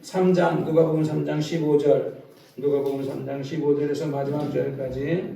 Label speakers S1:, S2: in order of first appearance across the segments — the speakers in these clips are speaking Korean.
S1: 3장 누가복음 3장 15절 누가복음 3장 15절에서 마지막 절까지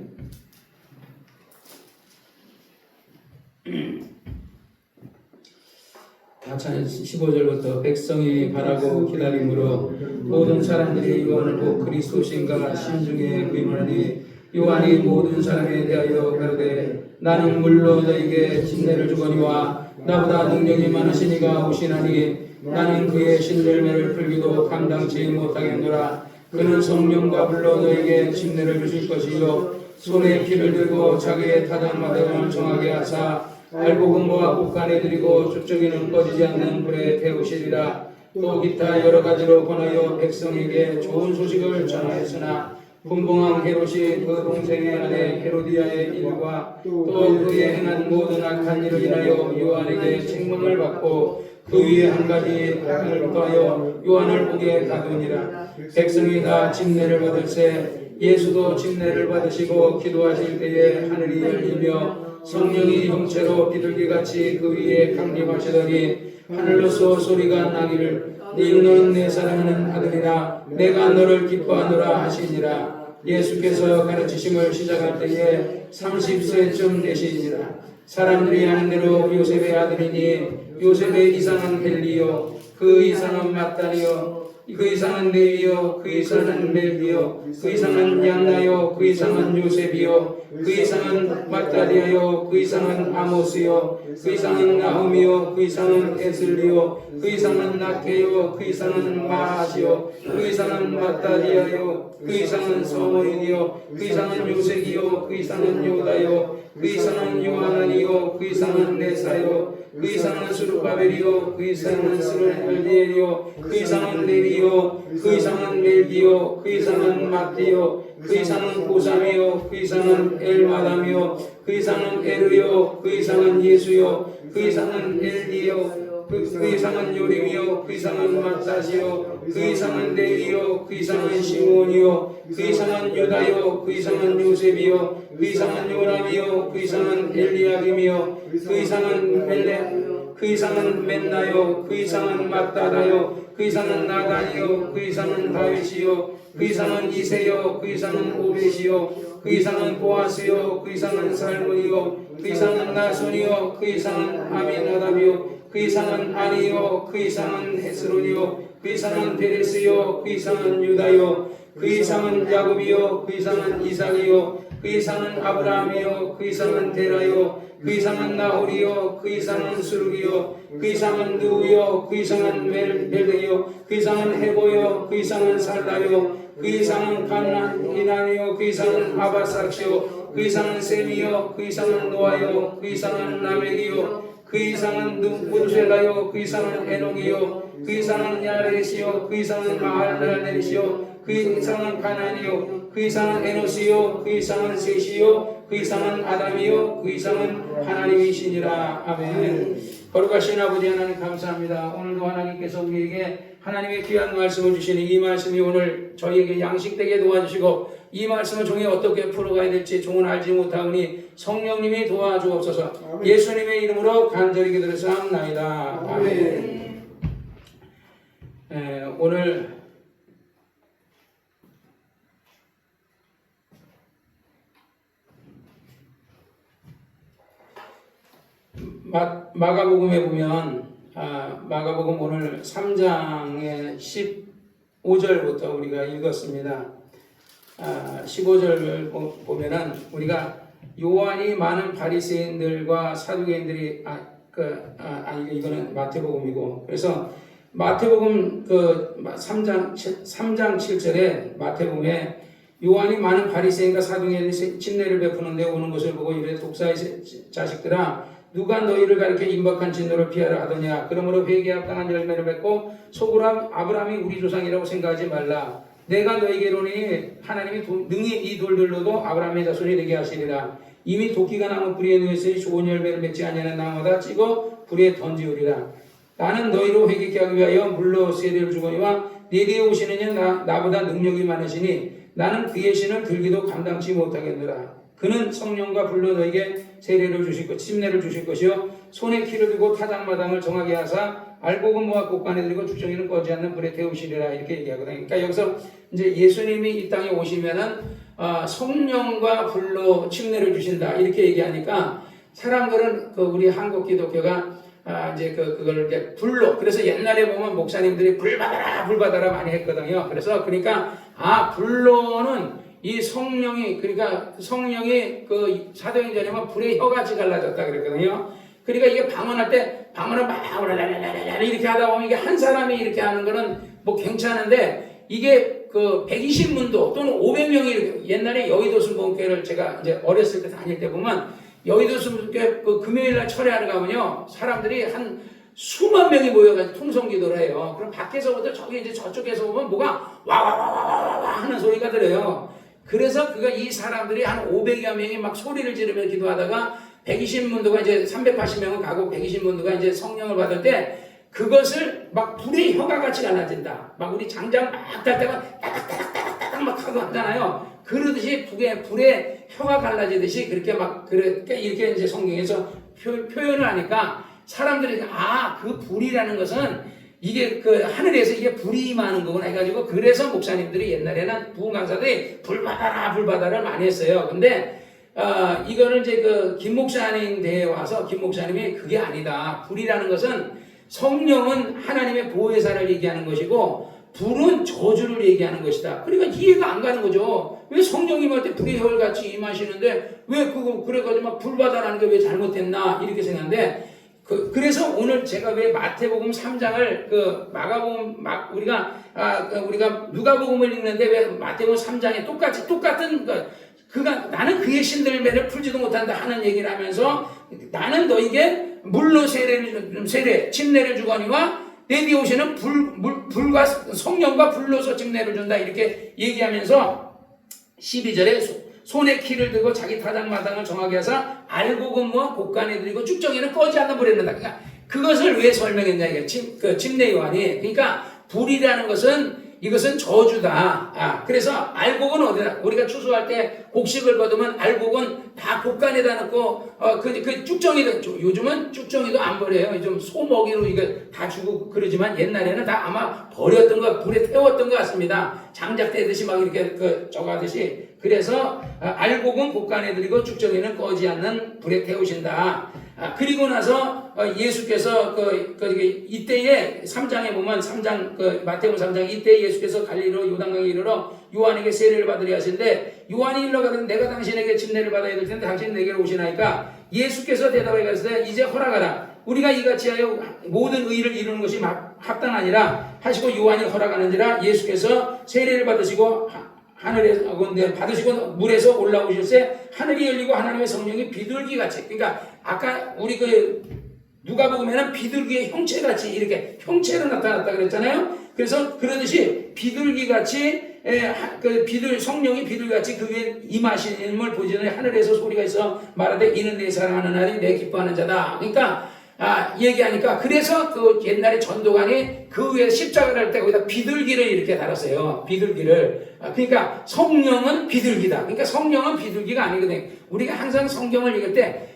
S1: 다 15절부터 백성이 바라고 기다림으로 모든 사람들이 요한을 곧 그리스도신가 심중에 의문하니 요한이 모든 사람에 대하여 가로되 나는 물로 너에게 진례를 주거니와 나보다 능력이 많으신 이가 오시나니 나는 그의 신들매를 풀기도 감당치 못하겠노라. 그는 성령과 불로 너에게 진례를 주실 것이요 손에 피를 들고 자기의 타당마당을 정하게 하사 알곡음과 곡간에 드리고 쭉쭉이는 꺼지지 않는 불에 태우시리라. 또 기타 여러 가지로 권하여 백성에게 좋은 소식을 전하였으나 분봉왕 헤롯이 그 동생의 아내 헤로디아의 일과 또 그의 행한 모든 악한 일을 인하여 요한에게 책망을 받고 그 위에 한 가지 악을 더하여 요한을 보게 가두니라. 백성이 다 침례를 받을새 예수도 침례를 받으시고 기도하실 때에 하늘이 열리며 성령이 형체로 비둘기같이 그 위에 강림하시더니 하늘로서 소리가 나기를 너는 내 사랑하는 아들이라 내가 너를 기뻐하노라 하시니라. 예수께서 가르치심을 시작할 때에 30세쯤 되시니라. 사람들이 하는 대로 요셉의 아들이니 요셉의 이상은 헬리요 그 이상은 마따니요 그 이상은 레위요 그 이상은 멜기요 그 이상은 양나요 그 이상은 요셉이요 그 이상은 마따디아요 그 이상은 아모스요 그 이상은 나훔이요 그 이상은 에슬리요 그 이상은 나케요 그 이상은 마아시요 그 이상은 마따디아요 그 이상은 서모인이요 그 이상은 요색이요 그 이상은 요다요 그 이상은 요하나니요 그 이상은 레사요 그 이상은 수르바벨이요 그 이상은 스르엘디엘이요 그 이상은 레리요 그 이상은 멜기요 그 이상은 마띠요 그 이상은 고삼이요 그 이상은 엘마담이요 그 이상은 에르요 그 이상은 예수요 그 이상은 엘디요 그 이상은 요림이요 그 이상은 마따시요 그 이상은 레위요 그 이상은 시몬이요 그 이상은 유다요 그 이상은 요셉이요 그 이상은 요람이요 그 이상은 엘리야김이요 그 이상은 그 이상은 맨나요 그 이상은 마따다요 그 이상은 나단이요 그 이상은 다윗이요 그 이상은 이세요 그 이상은 오벳이요 그 이상은 보아스요 그 이상은 살몬이요 그 이상은 나손이요 그 이상은 아미나답이요 그 이상은 아니요 그 이상은 헤스론이요 그 이상은 베레스요 그 이상은 유다요 그 이상은 야곱이요 그 이상은 이삭이요 그 이상은 아브라함이요 그 이상은 데라요 그 이상은 나홀이요 그 이상은 수룩이요 그 이상은 누우요 그 이상은 멜레요 그 이상은 헤보요 그 이상은 살라요 그 이상은 이난이요 그 이상은 아바삭시요 그 이상은 셈이요 그 이상은 노아요 그 이상은 라멕이요 그 이상은 무드셀라요 그 이상은 에녹이요 그 이상은 야레시요 그 이상은 마할랄레시요 그 이상은 가나니요 그 이상은 에노시요 그 이상은 셋이요 그 이상은 아담이요 그 이상은 하나님이시니라. 아멘. 거룩하신 아버지 하나님 감사합니다. 오늘도 하나님께서 우리에게 하나님의 귀한 말씀을 주시니 이 말씀이 오늘 저희에게 양식되게 도와주시고 이 말씀을 종에 어떻게 풀어가야 될지 종은 알지 못하오니 성령님이 도와주옵소서. 아멘. 예수님의 이름으로 간절히 기도드렸사옵나이다. 아멘. 오늘 마가복음에 보면 마가복음 오늘 3장의 15절부터 우리가 읽었습니다. 15절을 보면은 우리가 요한이 많은 바리새인들과 사두개인들이 이거는 마태복음이고 그래서 마태복음 그 3장 7절에 마태복음에 요한이 많은 바리새인과 사두개인들이 침례를 베푸는데 오는 것을 보고 이르되 독사의 자식들아 누가 너희를 가리켜 임박한 진노를 피하라 하더냐. 그러므로 회개에 합당한 열매를 맺고 속으로 아브라함이 우리 조상이라고 생각하지 말라. 내가 너희에게로니 하나님이 능히 이 돌들로도 아브라함의 자손이 되게 하시리라. 이미 도끼가 나무 뿌리에 누워있으니 좋은 열매를 맺지 아니하는 나무마다 찍어 불에 던지우리라. 나는 너희로 회개케 하기 위하여 물로 세례를 주거니와 네 뒤에 오시는 이는 나보다 능력이 많으시니 나는 그의 신을 들기도 감당치 못하겠노라. 그는 성령과 불로 너에게 세례를 주실 것, 침례를 주실 것이요 손에 키를 들고 타작마당을 정하게 하사 알곡은 모아 곡간에 들이고 죽정이는 꺼지 않는 불에 태우시리라 이렇게 얘기하거든요. 그러니까 여기서 이제 예수님이 이 땅에 오시면은 성령과 불로 침례를 주신다 이렇게 얘기하니까 사람들은 우리 한국 기독교가 이제 그걸 이렇게 불로, 그래서 옛날에 보면 목사님들이 불 받아라 많이 했거든요. 그러니까 불로는 이 성령이, 그러니까 성령이 그 사도행전에만 불의 혀같이 갈라졌다 그랬거든요. 그러니까 이게 방언할 때 방언을 막 이렇게 하다 보면 이게 한 사람이 이렇게 하는 거는 뭐 괜찮은데 이게 그 120문도 또는 500명이 옛날에 여의도 순복음교회를 제가 이제 어렸을 때 다닐 때 보면 여의도 순복음교회 그 금요일날 철회하러 가면요 사람들이 한 수만 명이 모여가지고 통성기도를 해요. 그럼 밖에서부터 저기 이제 저쪽에서 보면 뭐가 와와와와와 하는 소리가 들려요. 그래서 이 사람들이 한 500여 명이 막 소리를 지르며 기도하다가 120문도가 이제 380명은 가고 120문도가 이제 성령을 받을 때 그것을 막 불의 혀가 같이 갈라진다. 막 우리 장작 막 딸 때가 따닥따닥따닥 막 하고 하잖아요. 그러듯이 불의 혀가 갈라지듯이 그렇게 막 이렇게 이제 성경에서 표현을 하니까 사람들이 그 불이라는 것은 이게 그 하늘에서 이게 불이 임하는 거구나 해가지고 그래서 목사님들이 옛날에는 부흥 강사들이 불 받아라를 많이 했어요. 근데 이거를 이제 그 김 목사님 대회에 와서 김 목사님이 그게 아니다. 불이라는 것은 성령은 하나님의 보혜사를 얘기하는 것이고 불은 저주를 얘기하는 것이다. 그러니까 이해가 안 가는 거죠. 왜 성령이 임할 때 불의 혈같이 임하시는데 왜 그래가지고 막 불 받아라는 게 왜 잘못됐나 이렇게 생각하는데 그래서 오늘 제가 왜 마태복음 3장을 우리가 누가복음을 읽는데 왜 마태복음 3장에 똑같은 나는 그의 신들매를 풀지도 못한다 하는 얘기를 하면서 나는 너에게 물로 침례를 주거니와 내 뒤에 오시는 불과 성령과 불로서 침례를 준다 이렇게 얘기하면서 12절에 손에 키를 들고 자기 타작마당을 정하게 하사 알곡은 모아 곡간에 들이고 쭉정이는 꺼지 않는 불에 넣는다. 그러니까 그것을 왜 설명했냐 이게 침례 요한이. 그러니까 불이라는 것은 이것은 저주다. 그래서 알곡은 어디다? 우리가 추수할 때 곡식을 거두면 알곡은 다 곡간에다 넣고 그 쭉정이도 요즘은 쭉정이도 안 버려요. 요즘 소 먹이로 이거 다 주고 그러지만 옛날에는 다 아마 버렸던 거 불에 태웠던 것 같습니다. 장작대듯이 막 이렇게 저거 하듯이. 그래서 알곡은 곡간에 들이고 쭉정이는 꺼지 않는 불에 태우신다. 그리고 나서 예수께서 이때에 3장에 보면 마태복음 3장 이때 예수께서 갈릴리로 요단강에 이르러 요한에게 세례를 받으려 하시는데 요한이 일러가는 내가 당신에게 침례를 받아야 될 텐데 당신은 내게로 오시나이까 예수께서 대답하여 가시되 이제 허락하라 우리가 이같이 하여 모든 의를 이루는 것이 합당하니라 하시고 요한이 허락하는지라 예수께서 세례를 받으시고 하늘에서 받으시고 물에서 올라오실새 하늘이 열리고 하나님의 성령이 비둘기같이, 그러니까 아까 우리 누가복음에는 비둘기의 형체같이 이렇게 형체로 나타났다 그랬잖아요. 그래서 그러듯이 비둘기같이 성령이 비둘기같이 그 위에 임하심을 보시는 하늘에서 소리가 있어 말하되 이는 내 사랑하는 아들이 내 기뻐하는 자다. 그러니까 얘기하니까 그래서 옛날에 전도관이 그 위에 십자가를 할 때 거기다 비둘기를 이렇게 달았어요. 비둘기를. 그러니까 성령은 비둘기다. 그러니까 성령은 비둘기가 아니거든요. 우리가 항상 성경을 읽을 때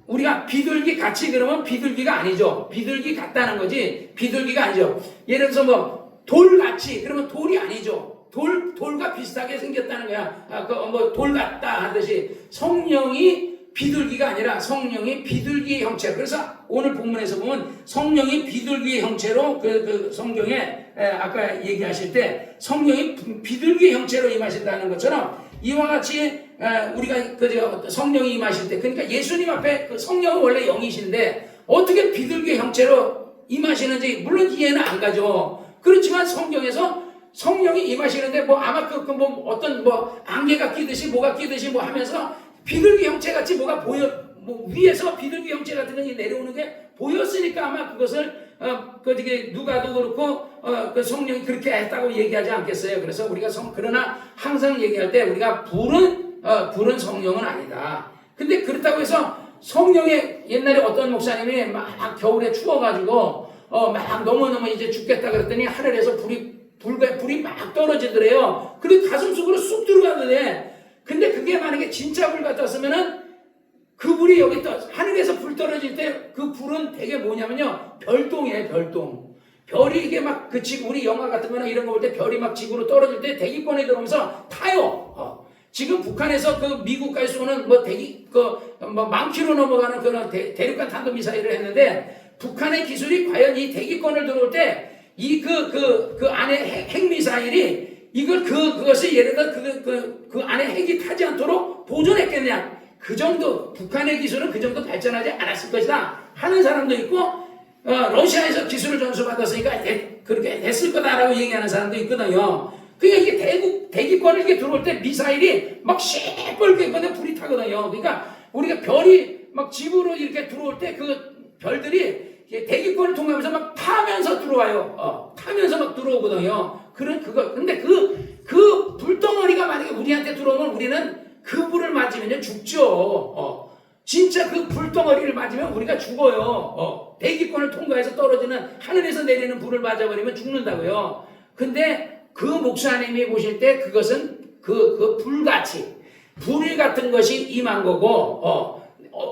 S1: 우리가 비둘기 같이 그러면 비둘기가 아니죠. 비둘기 같다는 거지 비둘기가 아니죠. 예를 들어서 뭐 돌같이 그러면 돌이 아니죠. 돌과 비슷하게 생겼다는 거야. 돌 같다 하듯이 성령이 비둘기가 아니라 성령이 비둘기의 형체. 그래서 오늘 본문에서 보면 성령이 비둘기의 형체로 성경에 아까 얘기하실 때 성령이 비둘기의 형체로 임하신다는 것처럼 이와 같이 우리가 성령이 임하실 때 그러니까 예수님 앞에 성령은 원래 영이신데 어떻게 비둘기의 형체로 임하시는지 물론 이해는 안 가죠. 그렇지만 성경에서 성령이 임하시는데 아마 어떤 안개가 끼듯이 뭐가 끼듯이 하면서 비둘기 형체같이 뭐가 위에서 비둘기 형체 같은 것이 내려오는 게 보였으니까 아마 그것을 누가도 그렇고 그 성령이 그렇게 했다고 얘기하지 않겠어요. 그래서 우리가 그러나 항상 얘기할 때 우리가 불은 성령은 아니다. 근데 그렇다고 해서 성령의 옛날에 어떤 목사님이 막 겨울에 추워가지고 막 너무너무 이제 죽겠다 그랬더니 하늘에서 불이 막 떨어지더래요. 그리고 가슴 속으로 쑥 들어가는데 근데 그게 만약에 진짜 불 같았으면은
S2: 그 불이 여기 떠 하늘에서 불 떨어질 때 그 불은 되게 뭐냐면요, 별똥이에요. 별똥. 별이 이게 막 그 지금 우리 영화 같은 거나 이런 거 볼 때 별이 막 지구로 떨어질 때 대기권에 들어오면서 타요. 지금 북한에서 그 미국까지 쏘는 뭐 뭐 10,000km 넘어가는 그런 대륙간 탄도 미사일을 했는데, 북한의 기술이 과연 이 대기권을 들어올 때 이 그 안에 핵 미사일이 이걸 그것이 예를 들어 그 안에 핵이 타지 않도록 보존했겠냐? 그 정도 북한의 기술은 그 정도 발전하지 않았을 것이다 하는 사람도 있고, 러시아에서 기술을 전수받았으니까 그렇게 됐을 거다라고 얘기하는 사람도 있거든요. 그러니까 이게 대기권을 이렇게 들어올 때 미사일이 막 시뻘게 불이 타거든요. 그러니까 우리가 별이 막 지구로 이렇게 들어올 때 그 별들이 대기권을 통하면서 막 타면서 들어와요. 타면서 막 들어오거든요. 근데 그 불덩어리가 만약에 우리한테 들어오면 우리는 그 불을 맞으면 죽죠. 진짜 그 불덩어리를 맞으면 우리가 죽어요. 대기권을 통과해서 떨어지는, 하늘에서 내리는 불을 맞아버리면 죽는다고요. 근데 그 목사님이 보실 때 그것은 그 불같이, 불 같은 것이 임한 거고,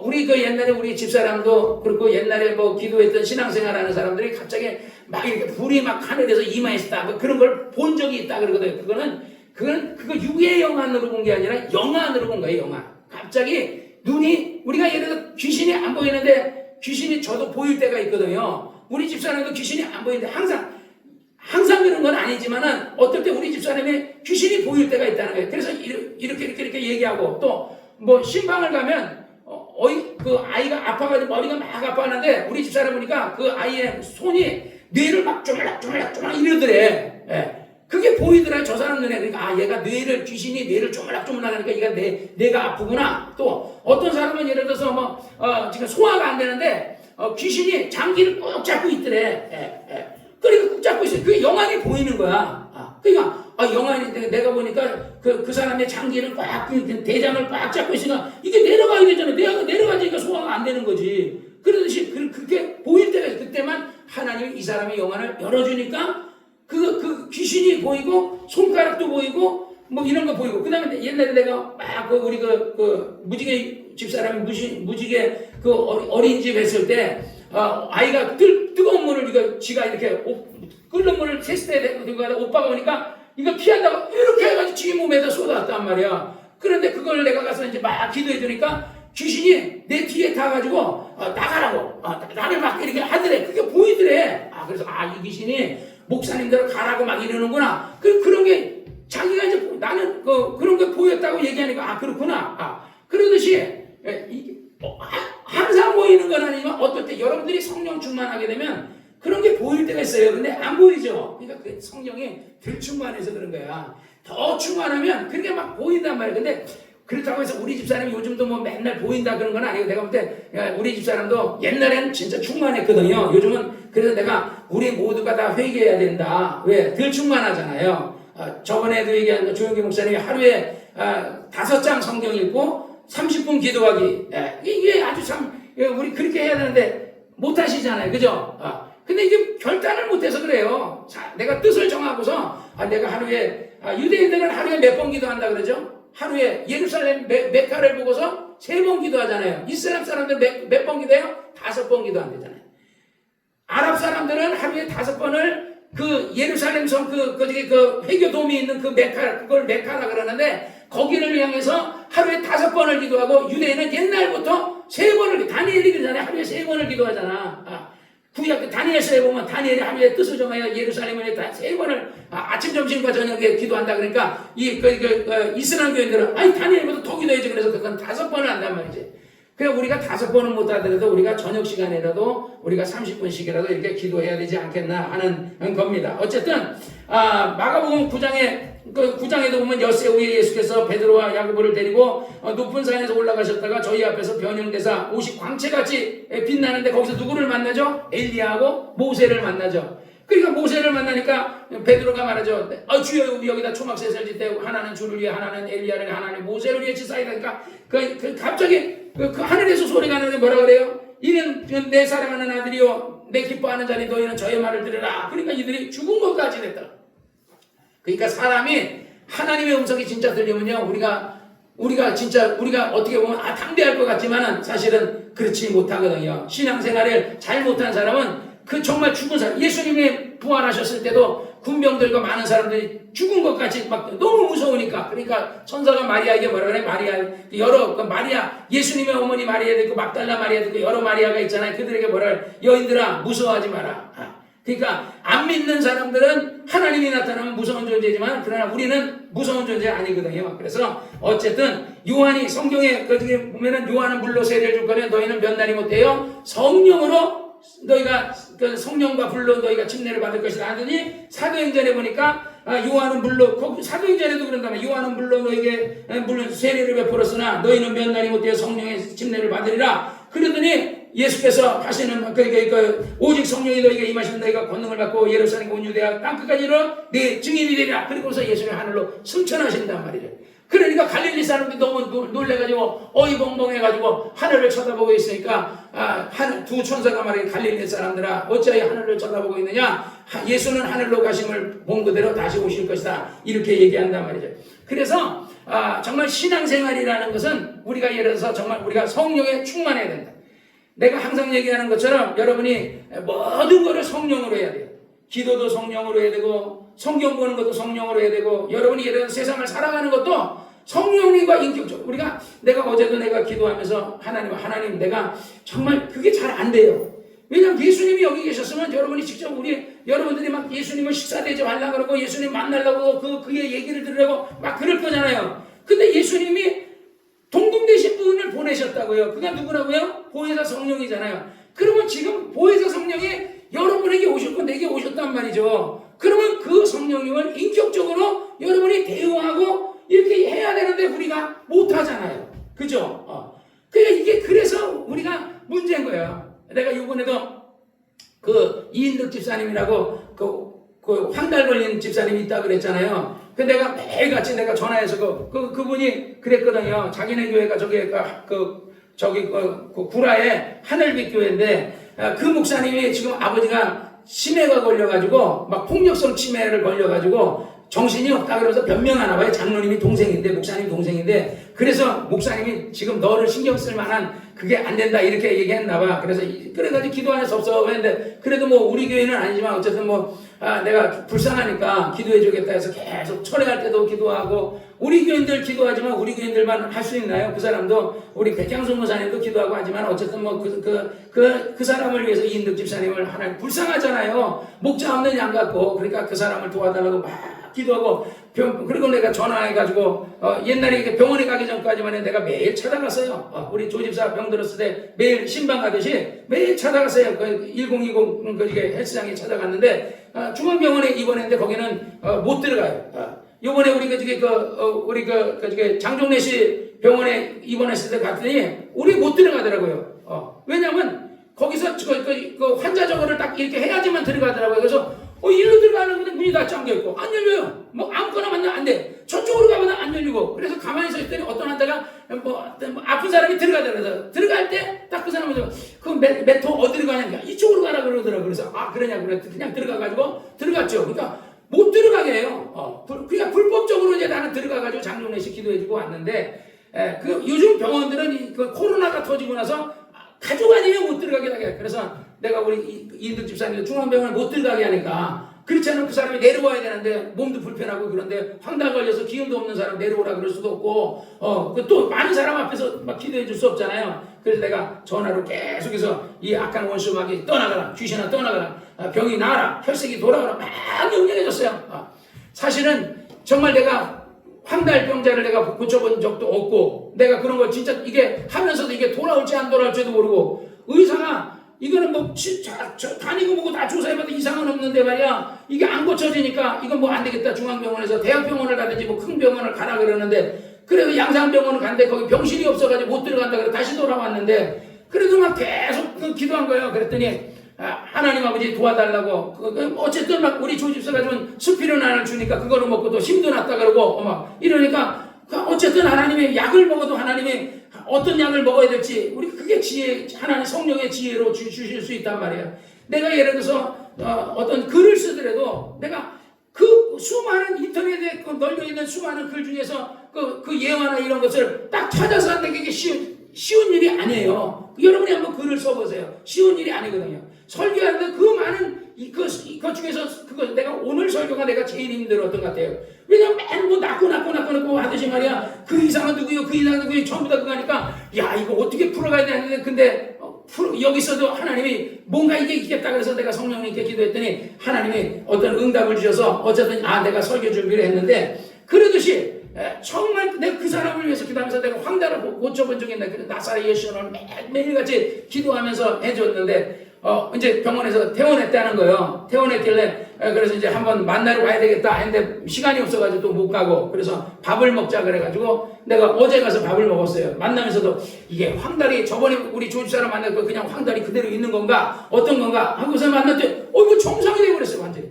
S2: 우리 그 옛날에 우리 집사람도 그렇고 옛날에 뭐 기도했던 신앙생활 하는 사람들이 갑자기 막 이렇게 불이 막 하늘에서 임하했다, 뭐 그런 걸 본 적이 있다 그러거든요. 그거 육의 영안으로 본 게 아니라 영안으로 본 거예요. 영안. 갑자기 눈이, 우리가 예를 들어 귀신이 안 보이는데 귀신이 저도 보일 때가 있거든요. 우리 집사람도 귀신이 안 보이는데 항상 그런 건 아니지만은 어떨 때 우리 집사람이 귀신이 보일 때가 있다는 거예요. 그래서 이렇게 얘기하고, 또 뭐 신방을 가면 그 아이가 아파가지고 머리가 막 아파하는데 우리 집사람 보니까 그 아이의 손이 뇌를 막 쪼물락쪼물락 이러더래. 예. 그게 보이더라, 저 사람 눈에. 그러니까 얘가 귀신이 뇌를 쪼물락쪼물락 하니까 얘가 뇌가 아프구나. 또 어떤 사람은 예를 들어서 지금 소화가 안 되는데 귀신이 장기를 꼭 잡고 있더래. 그러니까 꼭 잡고 있어요. 그게 영안이 보이는 거야. 그러니까 영안이, 내가 보니까 그 사람의 장기를 꽉, 대장을 꽉 잡고 있으니까 이게 내려가야 되잖아. 내려가니까 소화가 안 되는 거지. 그러듯이 그렇게 보일 때가 있어. 그때만 하나님이 이 사람의 영안을 열어주니까 그 귀신이 보이고 손가락도 보이고 뭐 이런 거 보이고. 그 다음에 옛날에 내가 막 우리 무지개 집사람이 무지개 어린이집 했을 때 아이가 뜨거운 물을 지가 이렇게 끓는 물을 세스대에 들고 가다 오빠가 오니까 이거 피한다고 이렇게 해가지고 지 몸에다 쏟아왔단 말이야. 그런데 그걸 내가 가서 이제 막 기도해 주니까 귀신이 내 뒤에 타가지고 나가라고 나를 막 이렇게 하더래. 그게 보이더래. 그래서 이 귀신이 목사님들 가라고 막 이러는구나. 그런 게 자기가 이제 나는 그런 게 보였다고 얘기하니까 그렇구나. 그러듯이 항상 보이는 건 아니지만 어떨 때 여러분들이 성령 충만하게 되면 그런 게 보일 때가 있어요. 근데 안 보이죠. 그러니까 그 성령이 덜 충만해서 그런 거야. 더 충만하면 그게 막 보인단 말이야. 근데 그렇다고 해서 우리 집사람이 요즘도 뭐 맨날 보인다 그런 건 아니고, 내가 볼 때 우리 집사람도 옛날에는 진짜 충만했거든요. 요즘은 그래서 내가 우리 모두가 다 회개해야 된다. 왜? 덜 충만하잖아요. 저번에도 얘기한 조용기 목사님이 하루에 5장 성경 읽고 30분 기도하기. 이게 아주 참 우리 그렇게 해야 되는데 못 하시잖아요. 그죠? 근데 이게 결단을 못해서 그래요. 자, 내가 뜻을 정하고서 내가 하루에 유대인들은 하루에 몇 번 기도한다 그러죠? 하루에 예루살렘 메카를 보고서 3번 기도하잖아요. 이슬람 사람들 몇 번 기도해요? 5번 기도한대잖아요. 아랍 사람들은 하루에 5번을 그 예루살렘 성 그 회교돔이 있는 그 메카, 그걸 메카라 그러는데 거기를 향해서 하루에 5번을 기도하고, 유대인은 옛날부터 3번을, 다니엘이 그러잖아요. 하루에 3번을 기도하잖아. 구약 다니엘서에 보면 다니엘이 하루에 뜻을 정하여 예루살렘을 3번을 아침 점심과 저녁에 기도한다. 그러니까 이슬람 교인들은 다니엘보다 더 기도해야지. 그래서 그건 5번을 한단 말이지. 그냥 우리가 5번은 못 하더라도 우리가 저녁 시간에라도 우리가 30분씩이라도 이렇게 기도해야 되지 않겠나 하는 겁니다. 어쨌든 마가복음 9장에도 보면 엿새 후에 예수께서 베드로와 야고보를 데리고 높은 산에서 올라가셨다가 저희 앞에서 변형되사 옷이 광채같이 빛나는데 거기서 누구를 만나죠? 엘리야하고 모세를 만나죠. 그러니까 모세를 만나니까 베드로가 말하죠. 주여, 여기다 초막셋을 짓되 하나는 주를 위해, 하나는 엘리야를, 하나는 모세를 위해 짓사이다. 그러니까 갑자기 그 하늘에서 소리가 나는데 뭐라 그래요? 이는 내 사랑하는 아들이요 내 기뻐하는 자니 너희는 저의 말을 들으라. 그러니까 이들이 죽은 것까지 됐다. 그러니까 사람이 하나님의 음성이 진짜 들리면요, 우리가 진짜 우리가 어떻게 보면 당대할 것 같지만은 사실은 그렇지 못하거든요. 신앙생활을 잘 못한 사람은 그 정말 죽은 사람, 예수님이 부활하셨을 때도 군병들과 많은 사람들이 죽은 것 같이 막 너무 무서우니까. 그러니까 천사가 마리아에게 뭐라 그래? 마리아, 예수님의 어머니 마리아도 있고 막달라 마리아도 있고 여러 마리아가 있잖아요. 그들에게 뭐라 그래? 여인들아 무서워하지 마라. 그러니까 안 믿는 사람들은 하나님이 나타나면 무서운 존재지만 그러나 우리는 무서운 존재 아니거든요. 그래서 어쨌든 요한이 성경에 거기에 보면은 요한은 물로 세례를 줄 거면 너희는 몇 날이 못해요? 성령으로 너희가 그 성령과 불로 너희가 침례를 받을 것이다 하더니 사도행전에 보니까 요한은 물로 사도행전에도 그런다면 요한은 물로 너희에게 물론 세례를 베풀었으나 너희는 몇 날이 못해요 성령의 침례를 받으리라. 그러더니 예수께서 하시는 오직 성령이 너희에게 임하시면 너희가 권능을 받고 예루살렘 온 유대야 땅끝까지 이르러 내 증인이 되리라. 그리고서 예수를 하늘로 승천하신단 말이죠. 그러니까 갈릴리 사람들이 너무 놀래가지고 어이벙벙해가지고 하늘을 쳐다보고 있으니까 두 천사가 말해 갈릴리 사람들아 어찌하여 하늘을 쳐다보고 있느냐. 예수는 하늘로 가심을 본 그대로 다시 오실 것이다. 이렇게 얘기한단 말이죠. 그래서 정말 신앙생활이라는 것은 우리가 예를 들어서 정말 우리가 성령에 충만해야 된다. 내가 항상 얘기하는 것처럼 여러분이 모든 것을 성령으로 해야 돼요. 기도도 성령으로 해야 되고 성경 보는 것도 성령으로 해야 되고 여러분이 예를 들어서 세상을 살아가는 것도 성령님과 인격적으로 내가 어제도 내가 기도하면서 하나님 내가 정말 그게 잘 안 돼요. 왜냐하면 예수님이 여기 계셨으면 여러분이 직접 여러분들이 막 예수님을 식사 대접하려고 그러고 예수님 만나려고 그의 얘기를 들으려고 막 그럴 거잖아요. 근데 예수님이 동금되신 분을 보내셨다고요. 그가 누구라고요? 보혜사 성령이잖아요. 그러면 지금 보혜사 성령이 여러분에게 오셨고 내게 오셨단 말이죠. 그러면 그 성령님을 인격적으로 여러분이 대우하고 이렇게 해야 되는데 우리가 못하잖아요. 그죠? 그러니까 그래서 우리가 문제인 거예요. 내가 이번에도 이인득 집사님이라고 그 황달 걸린 집사님이 있다고 그랬잖아요. 근데 내가 매일같이 내가 전화해서 그분이 그랬거든요. 자기네 교회가 구라에 하늘빛 교회인데 그 목사님이 지금 아버지가 치매가 걸려가지고 막 폭력성 치매를 걸려가지고 정신이 없다 그러면서 변명하나 봐요. 장로님이 동생인데 목사님 동생인데 그래서 목사님이 지금 너를 신경 쓸 만한 그게 안 된다 이렇게 얘기했나 봐. 그래가지고 기도 안 해서 없어 했는데 그래도 뭐 우리 교회는 아니지만 어쨌든 내가 불쌍하니까 기도해 주겠다 해서 계속 철회할 때도 기도하고 우리 교인들 기도하지만 우리 교인들만 할 수 있나요? 그 사람도 우리 백향순 목사님도 기도하고 하지만 어쨌든 그 사람을 위해서 이인득 집사님을 하나님 불쌍하잖아요. 목자 없는 양 같고 그러니까 그 사람을 도와달라고 막 기도하고 그리고 내가 전화해가지고 옛날에 병원에 가기 전까지만 내가 매일 찾아갔어요. 우리 조집사 병 들었을 때 매일 신방 가듯이 매일 찾아갔어요. 1020 헬스장에 찾아갔는데 중앙병원에 입원했는데 거기는 못 들어가요. 요번에 우리 장종래 씨 병원에 입원했을 때 갔더니 우리 못 들어가더라고요. 왜냐면 거기서 그 환자 정보를 딱 이렇게 해야지만 들어가더라고요. 그래서 일로 들어가는 건데 문이 다 잠겨있고 안 열려요. 아무거나 만나면 안 돼. 저쪽으로 가면 안 열리고. 그래서 가만히 서 있더니 어떤 환자가 아픈 사람이 들어가더라고요. 들어갈 때 딱 그 사람이 메토 어디로 가냐? 이쪽으로 가라 그러더라고요. 그래서 그러냐고 그냥 들어가가지고 들어갔죠. 그러니까 못 들어가게 해요. 그러니까 불법적으로 이제 나는 들어가가지고 장롱내 씨 기도해주고 왔는데 요즘 병원들은 그 코로나가 터지고 나서 가족 아니면 못 들어가게 하게. 그래서 내가 우리 이인득 집사님도 중앙병원에 못 들어가게 하니까 그렇지 않으면 그 사람이 내려와야 되는데 몸도 불편하고 그런데 황달 걸려서 기운도 없는 사람 내려오라 그럴 수도 없고 또 많은 사람 앞에서 막 기도해 줄 수 없잖아요. 그래서 내가 전화로 계속해서 이 악한 원수 마귀 떠나가라, 귀신아 떠나가라, 병이 나아라, 혈색이 돌아가라 막 명령해 줬어요. 사실은 정말 내가 황달병자를 내가 고쳐본 적도 없고 내가 그런 걸 진짜 이게 하면서도 이게 돌아올지 안 돌아올지도 모르고 의사가 이거는 다니고 뭐고 다 조사해봐도 이상은 없는데 말이야 이게 안 고쳐지니까 이건 안 되겠다. 중앙병원에서 대학병원을 가든지 큰 병원을 가라 그러는데 그래서 양산병원을 갔는데 거기 병실이 없어가지고 못 들어간다 그래서 다시 돌아왔는데 그래도 막 계속 기도한 거예요. 그랬더니 하나님 아버지 도와달라고 어쨌든 막 우리 조집사가 좀 스피루난을 주니까 그거를 먹고 또 힘도 났다 그러고 이러니까 어쨌든 하나님의 약을 먹어도 하나님이 어떤 약을 먹어야 될지 우리 그게 지혜 하나님 성령의 지혜로 주실 수 있단 말이에요. 내가 예를 들어서 어떤 글을 쓰더라도 내가 그 수많은 인터넷에 널려 있는 수많은 글 중에서 그 예화나 이런 것을 딱 찾아서 하는 게 쉬운 일이 아니에요. 여러분이 한번 글을 써보세요. 쉬운 일이 아니거든요. 설교하는데 그 많은 그 중에서 내가 오늘 설교가 내가 제일 힘들었던 것 같아요. 왜냐면 맨 뭐 낳고 하듯이 말이야. 그 이상은 누구요? 그 이상은 누구요? 전부 다 그거 하니까 야 이거 어떻게 풀어가야 되는데 근데 여기서도 하나님이 뭔가 이게 있겠다 그래서 내가 성령님께 기도했더니 하나님이 어떤 응답을 주셔서 어쨌든 내가 설교 준비를 했는데 그러듯이 정말 내가 그 사람을 위해서 기도하면서 내가 황달을 고쳐본 적이 있는데 그 나사렛 예수를 매일같이 기도하면서 해줬는데 이제 병원에서 퇴원했다는 거예요. 퇴원했길래 그래서 이제 한번 만나러 가야 되겠다 했는데 시간이 없어가지고 또 못 가고 그래서 밥을 먹자 그래가지고 내가 어제 가서 밥을 먹었어요. 만나면서도 이게 황달이 저번에 우리 조지사람 만날 거 그냥 황달이 그대로 있는 건가 어떤 건가 하고서 만났더니 이거 정상이 되어버렸어요 완전히.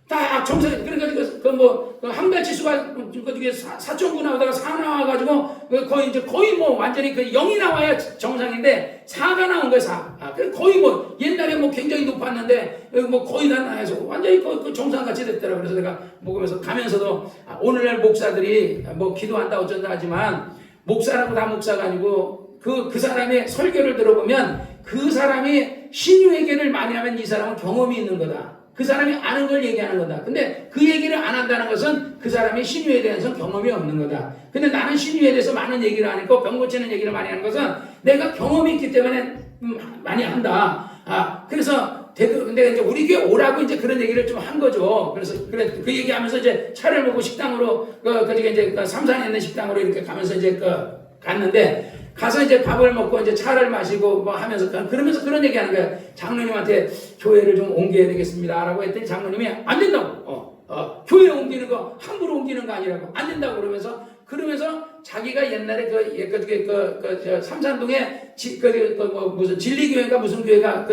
S2: 다 정상이 그래가지고 황달 지수가 그게 4.9 나오다가 4 나와가지고 거의 뭐 완전히 0이 나와야 정상인데 4가 나온 거예요 4. 거의 뭐 옛날에 뭐 굉장히 높았는데 뭐 거의 다 나와서 완전히 그 정상같이 됐더라고요. 그래서 내가 먹으면서 가면서도 오늘날 목사들이 뭐 기도한다 어쩐다 하지만 목사라고 다 목사가 아니고 그 사람의 설교를 들어보면 그 사람이 신유회개를 많이 하면 이 사람은 경험이 있는 거다. 그 사람이 아는 걸 얘기하는 거다. 근데 그 얘기를 안 한다는 것은 그 사람이 신유에 대해서 경험이 없는 거다. 근데 나는 신유에 대해서 많은 얘기를 하니까 병 고치는 얘기를 많이 하는 것은 내가 경험이 있기 때문에 많이 한다. 그래서 근데 이제 우리 교회 오라고 이제 그런 얘기를 좀 한 거죠. 그래서 그 얘기하면서 이제 차를 먹고 식당으로 이제 삼산에 있는 식당으로 이렇게 가면서 이제 갔는데 가서 이제 밥을 먹고 이제 차를 마시고 뭐 하면서 그러면서 그런 얘기 하는 거야. 장로님한테 교회를 좀 옮겨야 되겠습니다라고 했더니 장로님이 안 된다고. 교회 옮기는 거 함부로 옮기는 거 아니라고 안 된다고 그러면서 자기가 옛날에 삼산동에 무슨 진리교회인가 무슨 교회가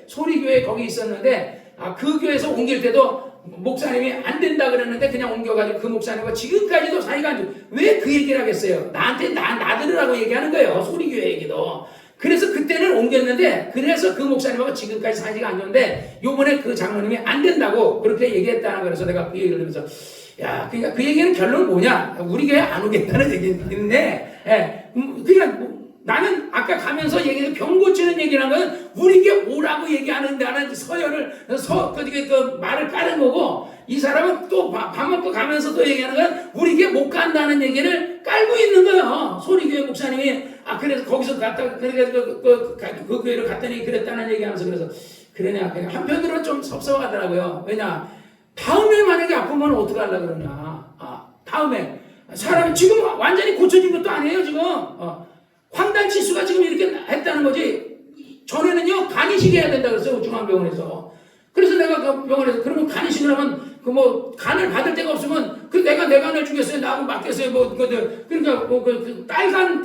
S2: 소리교회 거기 있었는데 그 교회에서 옮길 때도 목사님이 안 된다 그랬는데 그냥 옮겨가지고 그 목사님과 지금까지도 사이가 안 좋아. 왜 그 얘기를 하겠어요? 나한테 나 들으라고 얘기하는 거예요. 소리교회 얘기도. 그래서 그때는 옮겼는데 그래서 그 목사님하고 지금까지 사이가 안 좋은데 요번에 그 장로님이 안 된다고 그렇게 얘기했다는 거라서 내가 그 얘기를 하면서 야 그러니까 그 얘기는 결론 뭐냐? 우리 교회 안 오겠다는 얘기인데 그냥 나는 아까 가면서 얘기해서 병 고치는 얘기라는 건 우리에게 오라고 얘기하는다는 서열을 그 말을 까는 거고 이 사람은 또 밥 먹고 가면서도 얘기하는 건 우리에게 못 간다는 얘기를 깔고 있는 거예요. 소리교회 목사님이 그래서 거기서 갔다 그래서 그 교회를 갔더니 그랬다는 얘기하면서 그래서 그러냐 그냥 한편으로는 좀 섭섭하더라고요. 왜냐 다음에 만약에 아프면 어떻게 하려고 그러냐. 다음에 사람이 지금 완전히 고쳐진 것도 아니에요 지금. 황달 지수가 지금 이렇게 했다는 거지. 전에는요 간이식 해야 된다 그랬어요 중앙병원에서. 그래서 내가 그 병원에서 그러면 간이식을 하면 간을 받을 데가 없으면 내가 내 간을 주겠어요 나하고 맡겠어요 그러니까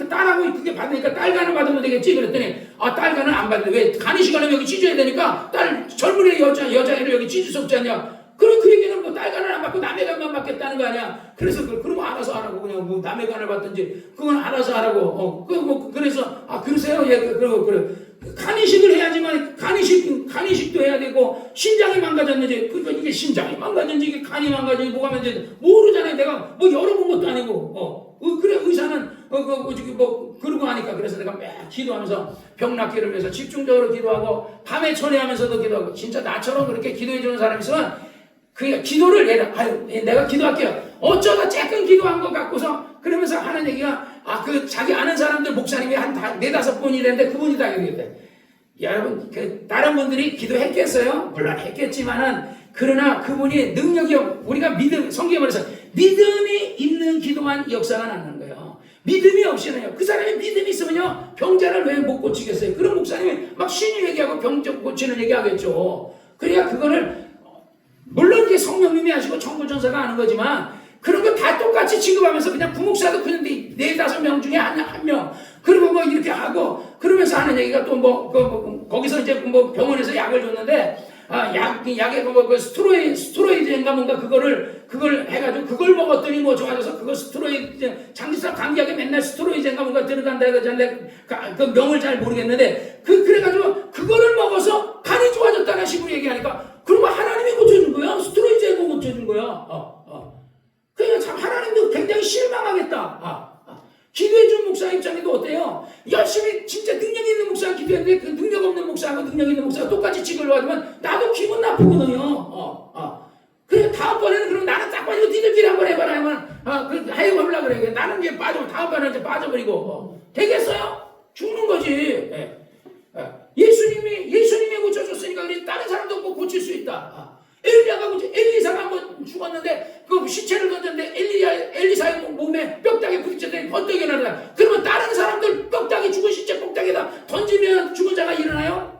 S2: 딸하고 그게 받으니까 딸간을 받으면 되겠지 그랬더니 딸간은 안 받는데 왜 간이식을 하면 여기 찢어야 되니까 젊은 여자애를 여기 찢을 수 없지 않냐. 그 얘기는 뭐 딸간을 안 받고 남의 간만 받겠다는 거 아니야. 그래서 그러면 알아서 하라고 그냥 뭐 남의 간을 받든지 그건 알아서 하라고. 그래서 그러세요. 예, 그래. 간이식을 해야지만 간이식도 해야 되고 신장이 망가졌는지 그러니까 이게 신장이 망가졌는지 이게 간이 망가졌는지 뭐가 망가졌는지 모르잖아요. 내가 뭐 열어본 것도 아니고. 그래 의사는 그러고 하니까 그래서 내가 매일 기도하면서 병 낫기를 위해서 집중적으로 기도하고 밤에 전회하면서도 기도하고 진짜 나처럼 그렇게 기도해 주는 사람이 있으면 그 기도를 내가 기도할게요. 어쩌다 쬐끔 기도한 것 같고서 그러면서 하는 얘기가 자기 아는 사람들 목사님이 한 4-5분이 되는데 그분이 다 얘기했대. 여러분 다른 분들이 기도했겠어요? 물론 했겠지만은 그러나 그분이 능력이 우리가 성경에 말해서 믿음이 있는 기도만 역사가 나는 거예요. 믿음이 없이는요. 그 사람이 믿음이 있으면요 병자를 왜 못 고치겠어요? 그런 목사님이 막 신유 얘기하고 병 고치는 얘기하겠죠. 그러니까 그거를 물론 이게 성령님이 하시고 천부전사가 하는 거지만 그런 거 다 똑같이 취급하면서 그냥 부목사도 그냥 4-5명 중에 한 명 그리고 뭐 이렇게 하고 그러면서 하는 얘기가 또 거기서 이제 병원에서 약을 줬는데 약에 스테로이드인가 뭔가 그걸 해가지고 그걸 먹었더니 뭐 좋아져서 그거 스테로이드 장기사 감기약에 맨날 스테로이드인가 뭔가 들어간다 해가지고 그 명을 잘 모르겠는데 그래가지고 그거를 먹어서 간이 좋아졌다는 식으로 얘기하니까 그러면 하나님이 고쳐준 거야. 스테로이드가 고쳐준 거야. 그 실망하겠다. 기도해준 목사 입장에도 어때요? 열심히 진짜 능력 있는 목사가 기도했는데 그 능력 없는 목사하고 능력 있는 목사가 똑같이 직을 받으면 나도 기분 나쁘거든요. 그래 다음번에는 그럼 나는 딱 빠지고 니들끼리 한번 해봐라 하면 그렇게 해보려고 그래. 나는 이제 빠지고 다음번에는 이제 빠져버리고 되겠어요? 죽는 거지. 예수님이 고쳐줬으니까 그래 다른 사람도 꼭 고칠 수 있다. 엘리사가 한번 죽었는데 그 시체를 던졌는데 엘리사의 몸에 뼈다귀 부딪혔더니 번쩍이 일어나더라. 그러면 다른 사람들 뼈다귀 죽은 시체 뼈다귀에다 던지면 죽은 자가 일어나요?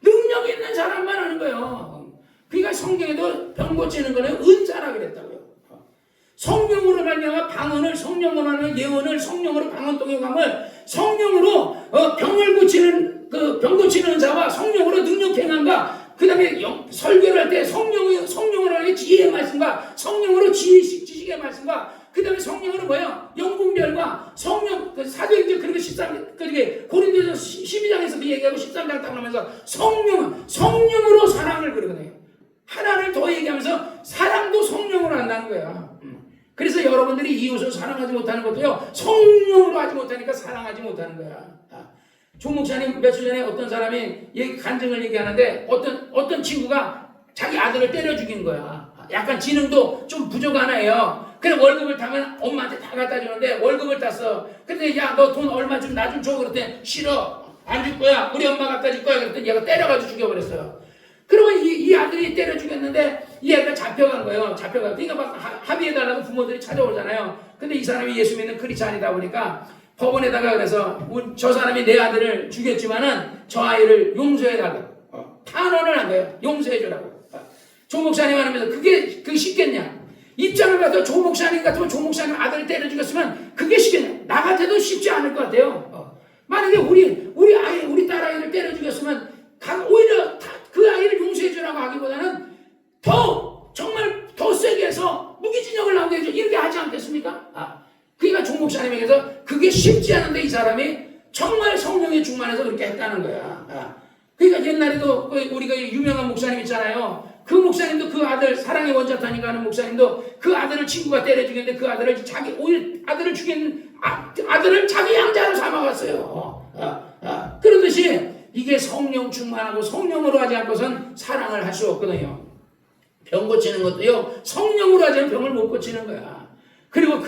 S2: 능력 있는 사람만 하는 거예요. 그러니까 성경에도 병 고치는 거는 은사라 그랬다고요. 성령으로 말미암아 방언을, 성령으로 말미암아 예언을, 성령으로 방언 동역함을, 성령으로 병을 고치는 그 병 고치는 은사와 성령으로 능력 행함과 그 다음에 설교를 할 때 성령으로 하는 지혜의 말씀과 성령으로 지식의 말씀과 그 다음에 성령으로 뭐야? 영분별과 성령, 그 사도행전 그리고 13, 그렇게 고린도서 12장에서 그 얘기하고 13장 딱 나오면서 성령으로 사랑을 그러거든요. 하나를 더 얘기하면서 사랑도 성령으로 한다는 거야. 그래서 여러분들이 이웃을 사랑하지 못하는 것도요, 성령으로 하지 못하니까 사랑하지 못하는 거야. 조 목사님 며칠 전에 어떤 사람이 간증을 얘기하는데 어떤 친구가 자기 아들을 때려 죽인 거야. 약간 지능도 좀 부족한 애예요. 그래 월급을 타면 엄마한테 다 갖다 주는데 월급을 땄어. 근데 야 너 돈 얼마 좀 나 좀 줘. 그랬더니 싫어. 안 줄 거야. 우리 엄마 갖다 줄 거야. 그랬더니 얘가 때려가지고 죽여버렸어요. 그러면 이 아들이 때려 죽였는데 이 애가 잡혀간 거예요. 그러니까 막 합의해달라고 부모들이 찾아오잖아요. 근데 이 사람이 예수 믿는 크리스찬이다 보니까 법원에다가 그래서 저 사람이 내 아들을 죽였지만은 저 아이를 용서해달라고 탄원을 한 거예요. 용서해주라고. 조 목사님 하면서 그게 쉽겠냐? 입장을 봐서 조 목사님 같으면 조 목사님 아들을 때려 죽였으면 그게 쉽겠냐? 나 같아도 쉽지 않을 것 같아요. 만약에 우리 딸 아이를 때려 죽였으면 오히려 그 아이를 용서해주라고 하기보다는 정말 더 세게 해서 무기징역을 나오게 해줘. 이렇게 하지 않겠습니까? 그러니까 조 목사님에게서 그게 쉽지 않은데 이 사람이 정말 성령에 충만해서 그렇게 했다는 거야. 그러니까 옛날에도 우리가 유명한 목사님 있잖아요. 그 목사님도 그 아들 사랑의 원자탄이가 하는 목사님도 그 아들을 친구가 때려 죽였는데 그 아들을 오히려 아들을 죽인 아들을 자기 양자로 삼아갔어요. 그러듯이 이게 성령 충만하고 성령으로 하지 않고선 사랑을 할 수 없거든요. 병 고치는 것도요 성령으로 하지 않으면 병을 못 고치는 거야. 그리고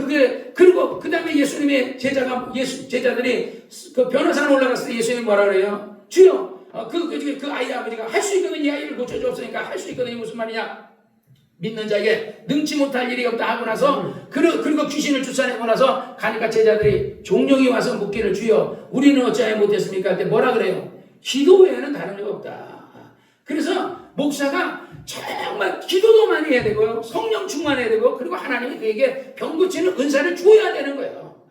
S2: 그 다음에 예수님의 제자들이 그 변호사로 올라갔을 때 예수님이 뭐라 그래요? 주여, 그 아이 아버지가 할 수 있거든, 이 아이를 고쳐주었으니까 할 수 있거든. 무슨 말이냐? 믿는 자에게 능치 못할 일이 없다 하고 나서, 그리고 귀신을 쫓아내고 나서 가니까 제자들이 종종이 와서 묻기를 주여, 우리는 어찌하여 못했습니까? 그때 뭐라 그래요? 기도 외에는 다른 일 없다. 그래서 목사가 정말 기도도 많이 해야 되고요. 성령 충만해야 되고, 그리고 하나님이 그에게 병 고치는 은사를 주어야 되는 거예요.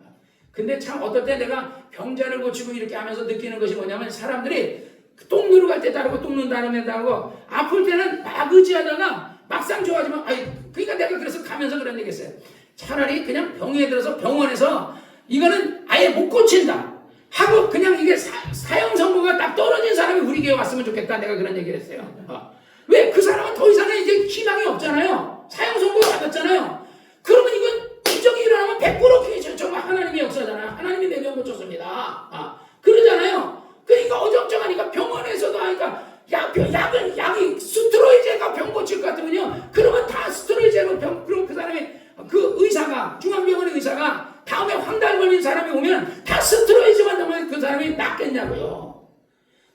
S2: 근데 참 어떨 때 내가 병자를 고치고 이렇게 하면서 느끼는 것이 뭐냐면 사람들이 똥 누러 갈 때 따르고 똥 누는 다음에 따르고 아플 때는 막 의지하다가 막상 좋아지면 그러니까 내가 그래서 가면서 그런 얘기 했어요. 차라리 그냥 병에 들어서 병원에서 이거는 아예 못 고친다 하고 그냥 이게 사형 선고가 딱 떨어진 사람이 우리 교회 왔으면 좋겠다. 내가 그런 얘기를 했어요. 왜? 그 사람은 더 이상은 이제 희망이 없잖아요. 사형 선고가 받았잖아요. 그러면 이건 기적이 일어나면 100% 정말 하나님의 역사잖아요. 하나님이 내 병 고쳤습니다. 그러잖아요. 그러니까 어정쩡하니까 병원에서도 하니까 약이 스테로이드가 병 고칠 것 같으면요. 그러면 다 스테로이드로 그럼 그 사람이 그 의사가 중앙병원의 의사가 다음에 황달 걸린 사람이 오면 다 스테로이드만 넣으면 그 사람이 낫겠냐고요.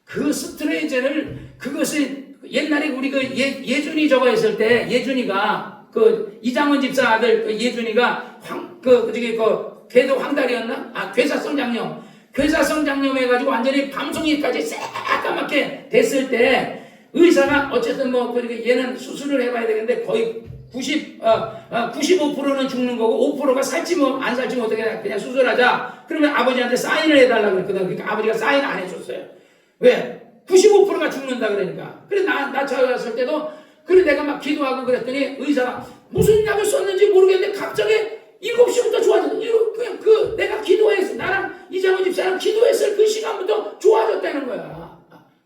S2: 그 스테로이드를 그것을 옛날에 우리 그 예준이 저거 했을 때 예준이가 그 이장원 집사 아들 그 예준이가 걔도 황달이었나? 괴사성 장염 해가지고 완전히 밤송이까지 새까맣게 됐을 때 의사가 어쨌든 얘는 수술을 해봐야 되겠는데 거의 95%는 죽는 거고 5%가 살지 안 살지 어떻게 그냥 수술하자. 그러면 아버지한테 사인을 해달라고 그랬거든. 그러니까 아버지가 사인 안 해줬어요. 왜? 95%가 죽는다 그러니까. 그래 나 찾아왔을 때도 그래 내가 막 기도하고 그랬더니 의사가 무슨 약을 썼는지 모르겠는데 갑자기 7시부터 좋아졌어. 그냥 내가 기도했어. 나랑 이장훈 집사랑 기도했을 그 시간부터 좋아졌다는 거야.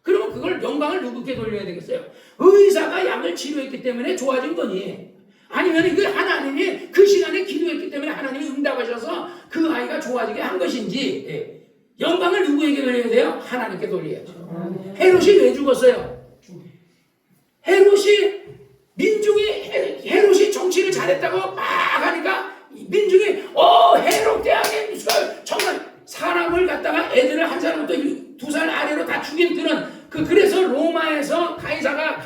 S2: 그러면 그걸 영광을 누구께 돌려야 되겠어요? 의사가 약을 치료했기 때문에 좋아진 거니. 아니면 이거 하나님이 그 시간에 기도했기 때문에 하나님이 응답하셔서 그 아이가 좋아지게 한 것인지, 예. 영광을 누구에게 돌려야 돼요? 하나님께 돌려야죠. 헤롯이 왜 죽었어요? 헤롯이 헤롯이 정치를 잘했다고 막 하니까 민중이 헤롯 대왕의 정말 사람을 갖다가 애들을 한 사람부터 2살 아래로 다 죽인 그래서 로마에서 가이사가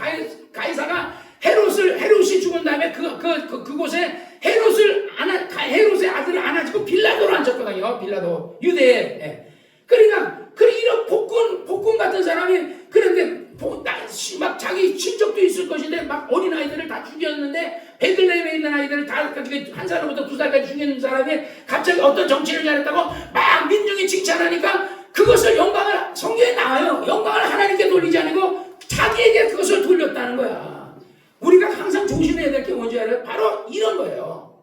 S2: 헤롯이 죽은 다음에 그곳에 헤롯의 아들을 안아주고 빌라도를 앉혔거든요. 빌라도 유대에. 예. 그러니까 이런 복군 같은 사람이 그런데 막 자기 친척도 있을 것인데 막 어린 아이들을 다 죽였는데 베들레헴에 있는 아이들을 다 한 살부터 2살까지 죽이는 사람이 갑자기 어떤 정치를 잘했다고 막 민중이 칭찬하니까 그것을 영광을 성경에 나와요. 영광을 하나님께 돌리지 않고 자기에게 그것을 돌렸다는 거야. 우리가 항상 조심해야 될 게 뭔지 알아요? 바로 이런 거예요.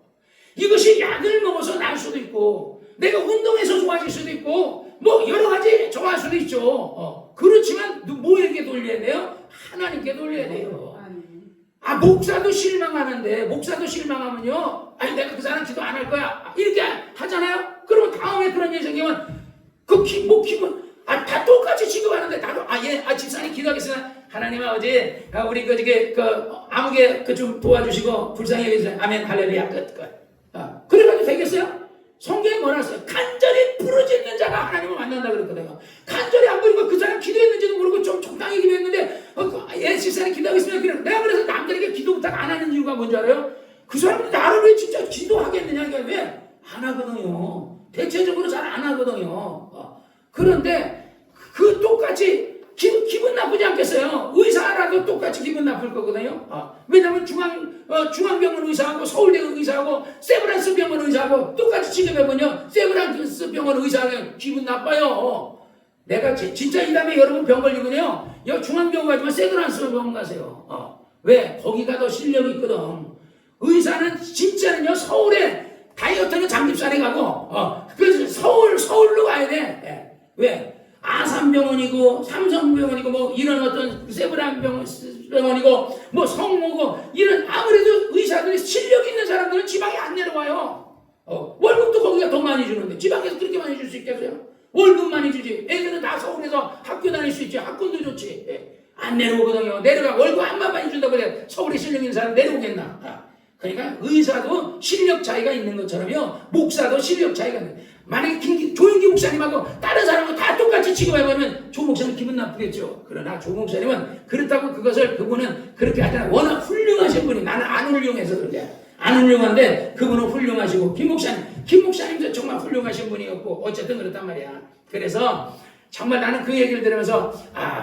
S2: 이것이 약을 먹어서 날 수도 있고 내가 운동해서 좋아질 수도 있고 뭐 여러 가지 좋아할 수도 있죠. 그렇지만 뭐에게 돌려야 돼요? 하나님께 돌려야 돼요. 목사도 실망하면요. 아니 내가 그 사람 기도 안 할 거야. 이렇게 하잖아요. 그러면 다음에 그런 일이 생기면 기분 다 똑같이 취급하는데 나도 집사님 기도하겠습니다. 하나님 아버지 우리 아무개 좀 도와주시고 불쌍히 여기주세요. 아멘 할렐루야 끝. 그래가지고 되겠어요? 성경에 뭐라 했어요? 간절히 부르짖는 자가 하나님을 만난다 그랬거든요. 간절히 안 부르고 그 사람 기도했는지도 모르고 좀 적당히 기도했는데 집사님 기도하겠습니다. 내가 그래서 남들에게 기도 부탁 안 하는 이유가 뭔지 알아요? 그 사람들이 나를 왜 진짜 기도하겠느냐? 이게 왜? 안 하거든요. 대체적으로 잘 안 하거든요. 그런데 그 똑같이 기분 나쁘지 않겠어요? 의사라도 똑같이 기분 나쁠 거거든요. 왜냐하면 중앙병원 의사하고 서울대 의사하고 세브란스 병원 의사하고 똑같이 취급해보면 세브란스 병원 의사하고 기분 나빠요. 내가 진짜 이 다음에 여러분 병 걸리면요, 중앙병원 가지만 세브란스 병원 가세요. 왜? 거기가 더 실력이 있거든. 의사는 진짜는요, 서울에 다이어트는 장집산에 가고 그래서 서울로 가야 돼. 왜? 아산병원이고 삼성병원이고 뭐 이런 어떤 세브란 병원이고 뭐 성모고 이런 아무래도 의사들이 실력 있는 사람들은 지방에 안 내려와요. 월급도 거기가 더 많이 주는데 지방에서 그렇게 많이 줄 수 있겠어요? 월급 많이 주지. 애들은 다 서울에서 학교 다닐 수 있지. 학군도 좋지. 안 내려오거든요. 내려가 월급 한만 많이 준다고 해서 서울에 실력 있는 사람 내려오겠나? 그러니까 의사도 실력 차이가 있는 것처럼요, 목사도 실력 차이가 있는 거예요. 만약에 조인기 목사님하고 다른 사람하고 다 똑같이 취급해보면 조 목사님 기분 나쁘겠죠. 그러나 조 목사님은 그렇다고 그분은 그렇게 하잖아요. 워낙 훌륭하신 분이, 나는 안 훌륭해서 그래. 안 훌륭한데 그분은 훌륭하시고 김 목사님도 정말 훌륭하신 분이었고 어쨌든 그렇단 말이야. 그래서 정말 나는 그 얘기를 들으면서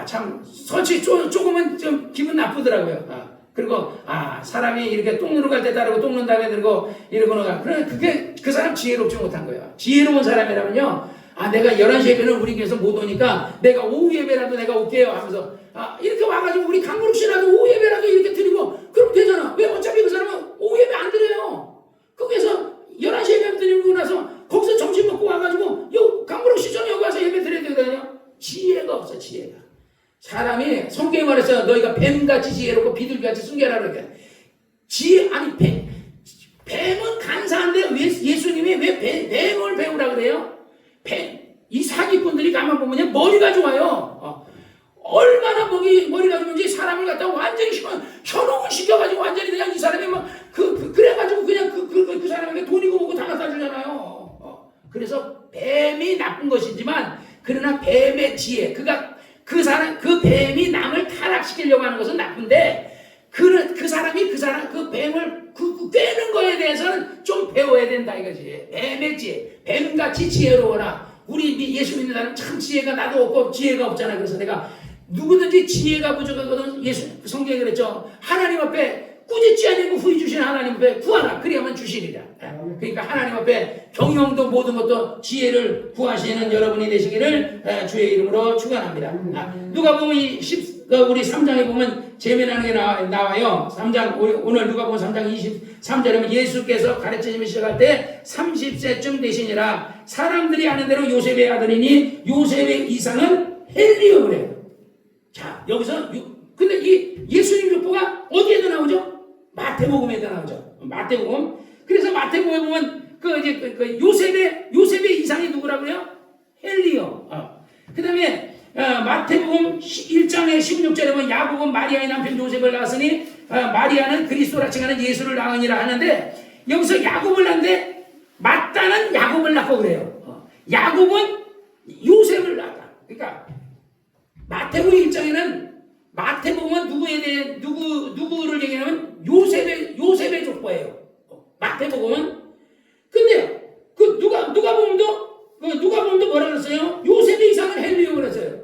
S2: 참 솔직히 조금은 좀 기분 나쁘더라고요. 그리고 사람이 이렇게 똥 누러 갈 때 따르고 똥 누른 다음에 들고 이러고는 그래, 그게 그 사람 지혜롭지 못한 거예요. 지혜로운 사람이라면요, 내가 11시 예배는 우리 교회에서 못 오니까 내가 오후 예배라도 내가 올게요 하면서 이렇게 와가지고 우리 강물욱씨라도 오후 예배라도 이렇게 드리고 그럼 되잖아. 왜? 어차피 그 사람은 오후 예배 안 드려요. 거기서 11시 예배 드리고 나서 거기서 점심 먹고 와가지고 강물욱씨 전에 여기 와서 예배 드려야 되거든요. 지혜가 없어. 지혜가. 사람이 성경에 말했어요. 너희가 뱀같이 지혜롭고 비둘기같이 순결하라 그래. 뱀은 간사한데 왜 예수님이 왜 뱀을 배우라 그래요? 이 사기꾼들이 가만 보면 머리가 좋아요. 얼마나 머리가 좋은지 사람을 갖다가 완전히 현혹을 시켜가지고 완전히 그냥 이 사람이 그래가지고 그냥 그 사람에게 돈이고 뭐고 다 갖다 주잖아요. 그래서 뱀이 나쁜 것이지만 그러나 뱀의 지혜, 그 뱀이 남을 타락시키려고 하는 것은 나쁜데 그 사람이 그 뱀을 꿰는 거에 대해서는 좀 배워야 된다 이거지. 뱀의 지혜, 뱀같이 지혜로워라. 우리 예수 믿는 사람 참 지혜가 나도 없고 지혜가 없잖아. 그래서 내가 누구든지 지혜가 부족하거든. 성경에 그랬죠. 하나님 앞에 꾸짖지 아니고 후히 주신 하나님 앞에 구하라. 그래야만 주시리라. 그러니까 하나님 앞에 경영도 모든 것도 지혜를 구하시는 여러분이 되시기를 주의 이름으로 축원합니다. 누가복음 우리 3장에 보면 재미나는 게 나와요. 3장 오늘 누가복음 3장 23절에 예수께서 가르치심을 시작할 때 30세쯤 되시니라. 사람들이 아는 대로 요셉의 아들이니 요셉의 이상은 헬리오를 해요. 자, 여기서 근데 이 예수님 족보가 어디에도 나오죠? 마태복음에도 나오죠. 마태복음. 그래서 마태복음에 보면 그 요셉의 이상이 누구라고요? 헬리오. 그다음에 마태복음 1장의 16절에 보면 야곱은 마리아의 남편 요셉을 낳았으니 마리아는 그리스도라 칭하는 예수를 낳으니라 하는데, 여기서 야곱을 낳는데 마따는 야곱을 낳고 그래요. 야곱은 요셉을 낳았다. 그러니까 마태복음 1장에는 마태복음은 누구를 얘기하면 요셉의 족보예요. 마태복음은. 근데 누가복음도 뭐라 그랬어요? 요셉의 이상은 헬리오 그랬어요.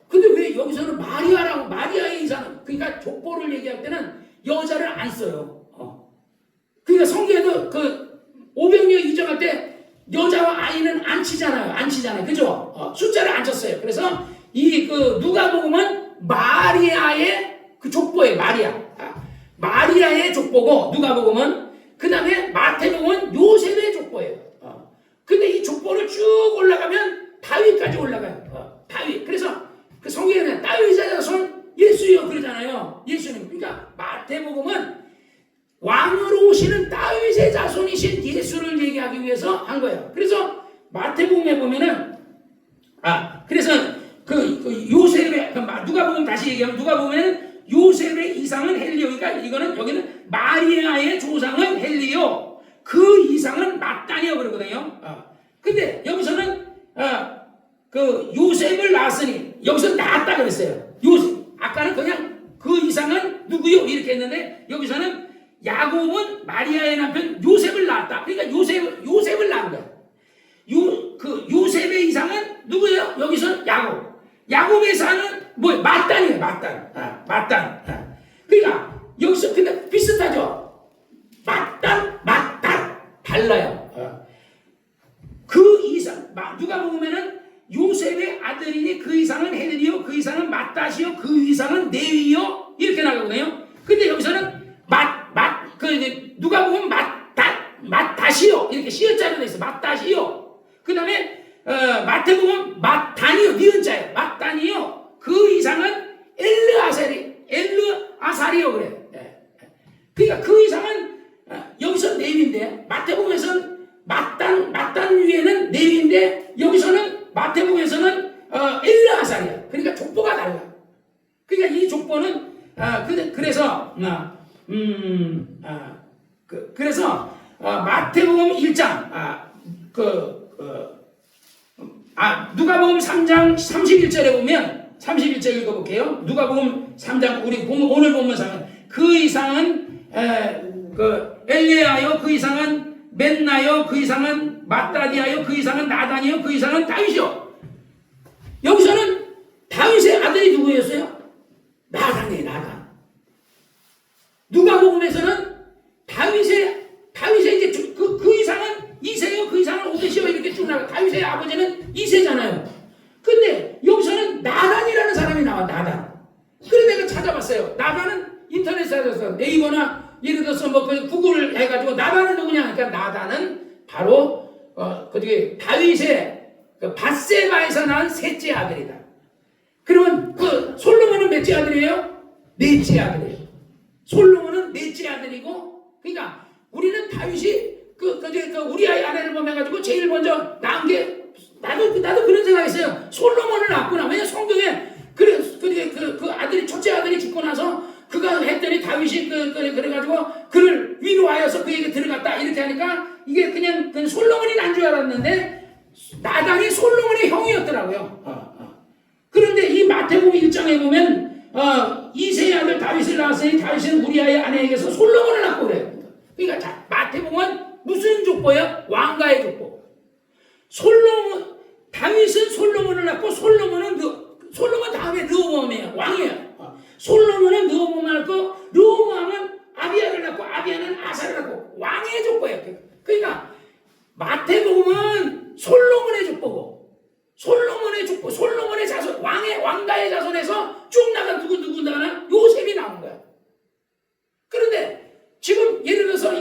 S2: 근데 왜 여기서는 마리아의 이상은, 그러니까 족보를 얘기할 때는 여자를 안 써요. 그러니까 성경에도 500년 이정할 때 여자와 아이는 안 치잖아요. 그죠? 숫자를 안 쳤어요. 그래서 누가복음은 마리아의 족보예요. 마리아의 족보고, 누가복음은. 그 다음에 마태복음은 요셉의 족보예요. 근데 이 족보를 쭉 올라가면 다윗까지 올라가요. 다윗. 그래서 그 성경에는 다윗의 자손 예수여 그러잖아요. 예수님. 그러니까 마태복음은 왕으로 오시는 다윗의 자손이신 예수를 얘기하기 위해서 한 거예요. 그래서 마태복음에 보면은 그래서 요셉의 누가복음 다시 얘기하면, 누가복음에는 요셉의 이상은 헬리오. 그러니까 여기는 마리아의 조상은 헬리오. 그 이상은 마따니어 그러거든요. 근데 여기서는 요셉을 낳았으니, 여기서 낳았다 그랬어요. 요셉. 아까는 그냥 그 이상은 누구요? 이렇게 했는데, 여기서는 야곱은 마리아의 남편 요셉을 낳았다. 그러니까 요셉을 낳은 거야. 요셉의 이상은 누구예요? 여기서는 야곱. 야곱의 이상은 뭐예요? 마따니에요. 마따. 그러니까 여기서 근데 비슷하죠? 마따 달라요. 그 이상, 누가 보면은 요셉의 아들이니 그 이상은 헬리오, 그 이상은 마따시오, 그 이상은 네위요, 이렇게 나가거든요. 근데 여기서는 누가 보면 마따시오, 이렇게 시어자로 돼 있어. 마따시오. 그 다음에 마태복음 마따니오, 니은자예요. 마따니오. 그 이상은 엘르아사리오 그래. 그러니까 그 이상은 여기서 네위인데, 마태복음에서는 마딴 위에는 네위인데, 여기서는 마태복음에서는 엘르아사리야. 그러니까 족보가 달라. 그러니까 이 족보는 그래서 마태복음 1장 누가복음 3장 31절에 보면, 31절 읽어볼게요. 누가복음 3장 우리 오늘 본문상은 그 이상은 엘레아요, 그 이상은 맨나요, 그 이상은 마따디아요, 그 이상은 나단이요, 그 이상은 다윗이요. 여기서는 다윗의 아들이 누구였어요? 나단이에요. 나단. 누가복음에서는 다윗의 이제 그 이상은 이세요, 그 이상은 오벳이요, 이렇게 쭉 나가. 다윗의 아버지는 이세잖아요. 근데 여기서는 나단이라는 사람이 나와. 나단. 그래서 내가 찾아봤어요. 나단은 인터넷에 찾아서 네이버나 예를 들어서 구글 해가지고 나단은 누구냐? 그러니까 나단은 바로 다윗의 밧세바에서 낳은 셋째 아들이다. 그러면 솔로몬은 몇째 아들이에요? 넷째 아들이에요. 솔로몬은 넷째 아들이고, 그러니까 우리는 다윗이 우리아의 아내를 보면가지고 제일 먼저 낳은 게, 나도 그런 생각했어요. 솔로몬을 낳았구나. 왜냐 성경에 그 아들이, 첫째 아들이 죽고 나서 그가 했더니 다윗이 그래가지고 그를 위로하여서 그에게 들어갔다 이렇게 하니까 이게 그냥 솔로몬이 난 줄 알았는데 나단이 솔로몬의 형이었더라고요. 그런데 이 마태복음 1장에 보면 이세의 아들 다윗을 낳았으니 다윗은 우리아의 아내에게서 솔로몬을 낳고 그래요. 그러니까 마태복음은 무슨 족보예요? 왕가의 족보. 다윗은 솔로몬을 낳고, 솔로몬 다음에 르호보암이에요. 왕이에요. 솔로몬은 르호보암을 낳고, 르호보암은 아비야를 낳고, 아비야는 아사를 낳고, 왕의 족보예요. 그러니까 마태복음은 솔로몬의 족보고, 솔로몬의 자손, 왕가의 자손에서 쭉 나간 누구나 요셉이 나온 거야. 그런데 지금 예를 들어서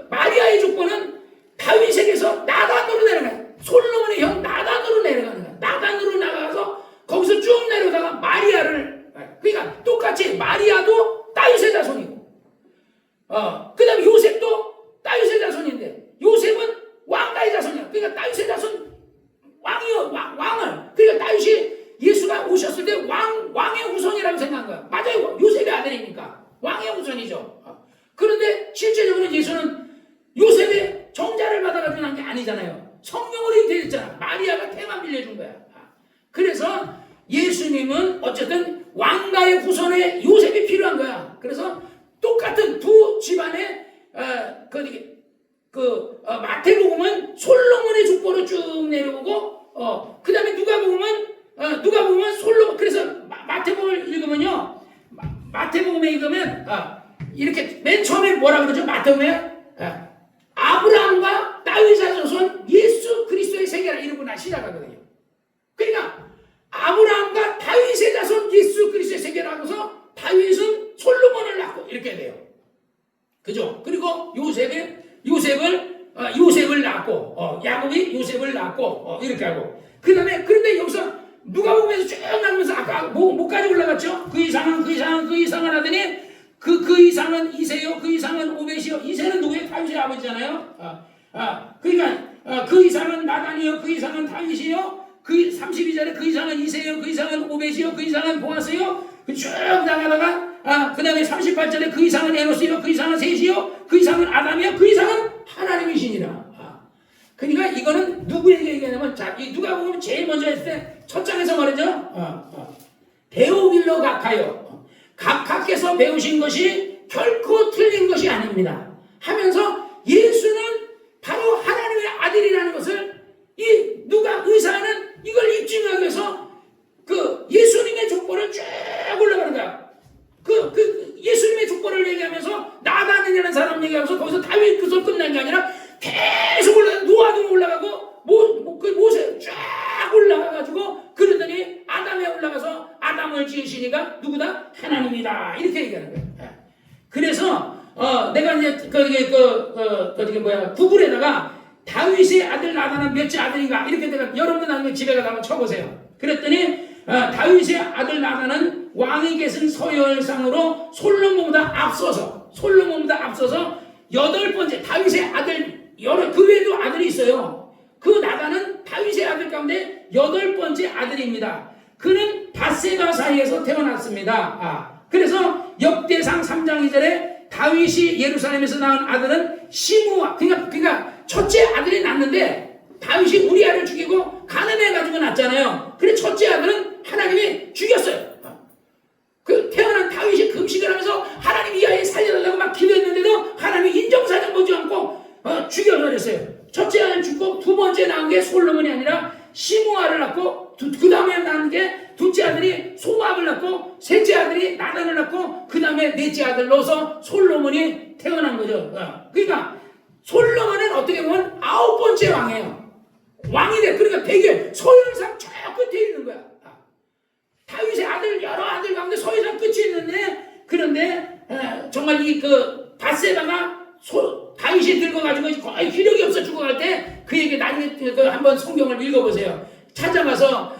S2: 마리아의 족보는 다윗에게서 나단으로 내려가요. 솔로몬의 형 나단으로 내려가는 거야. 나단으로 나가서 거기서 쭉 내려다가 마리아를, 그러니까 똑같이 마리아도 다윗의 자손이고, 예수는 요셉의 정자를 받아가지고 난 게 아니잖아요. 성령으로 잉태됐잖아. 마리아가 태만 빌려준 거야. 그래서 예수님은 어쨌든 왕가의 후손에 요셉이 필요한 거야. 그래서 똑같은 두 집안의 마태복음은 솔로몬의 족보로 쭉 내려오고 그 다음에 누가복음은 솔로몬. 그래서 마태복음을 읽으면요, 마태복음에 읽으면 이렇게 맨 처음에 뭐라 그러죠? 마태복음에 아브라함과 다윗의 자손 예수 그리스도의 세계라 이러고 시작하거든요. 그러니까 아브라함과 다윗의 자손 예수 그리스도의 세계라 하고서 다윗은 솔로몬을 낳고 이렇게 돼요. 그죠? 그리고 요셉을 낳고 야곱이 요셉을 낳고 이렇게 하고, 그 다음에 그런데 여기서 누가복음에서 쭉 나가면서 아까 뭐까지 올라갔죠? 그 이상은 하더니 그 이상은 이세요, 그 이상은 오벳이요. 이세는 누구예요? 다윗의 아버지잖아요. 그러니까 그 이상은 나단이요, 그 이상은 다윗이요. 그 32절에 그 이상은 이세요, 그 이상은 오벳이요, 그 이상은 보아스요. 쭉 나가다가 그 다음에 38절에 그 이상은 에노스요, 그 이상은 셋이요, 그 이상은 아담이요, 그 이상은 하나님이시니라. 그러니까 이거는 누구에게 얘기하냐면, 자, 이 누가복음 제일 먼저 했을 때 첫 장에서 말이죠. 배우길로 각하여 각하께서 배우신 것이 결코 틀린 것이 아닙니다 하면서 예수는 바로 하나님의 아들이라는 것을 이 누가 의사는 이걸 입증하기 위해서 그 예수님의 족보를 쭉 올라가는 거야. 그 예수님의 족보를 얘기하면서 나단이라는 사람 얘기하면서 거기서 다윗 그서 끝난 게 아니라 계속 노아도 올라가고 모세 쫙 올라가가지고 그러더니 아담에 올라가서 아담을 지으시니까 누구다? 하나님이다. 이렇게 얘기하는 거예요. 그래서 내가 이제 구글에다가 다윗의 아들 나단은 몇째 아들인가 이렇게 내가 여러분들 나중에 집에 가서 한번 쳐보세요. 그랬더니 다윗의 아들 나단은 왕이 계신 서열상으로 솔로몬보다 앞서서 8번째 다윗의 아들 그 외에도 아들이 있어요. 그 나단은 다윗의 아들 가운데 8번째 아들입니다. 그는 밧세바 사이에서 태어났습니다. 그래서 역대상 3장 2절에 다윗이 예루살렘에서 낳은 아들은 시므아, 그러니까 첫째 아들이 낳는데 다윗이 우리아를 죽이고 가늠해가지고 낳잖아요. 그래 첫째 아들은 하나님이 죽였어요. 그 태어난 다윗이 금식을 하면서 하나님 이 아이 살려달라고 막 기도했는데도 하나님이 인정사정 보지 않고 죽여버렸어요. 첫째 아들 죽고 두 번째 낳은 게 솔로몬이 아니라 시므아를 낳고 그 다음에 낳은 게 둘째 아들이 소압을 낳고 셋째 아들이 나단을 낳고 그 다음에 넷째 아들 넣어서 솔로몬이 태어난 거죠. 그러니까 솔로몬은 어떻게 보면 9번째 왕이에요. 왕이 돼. 그러니까 되게 서열상 저 끝에 있는 거야. 다윗의 아들 여러 아들 가운데 서열상 끝이 있는데, 그런데 정말 밧세바가 다윗이 들고가지고 거의 기력이 없어 죽어갈 때 그 얘기 나중에 한번 성경을 읽어보세요. 찾아가서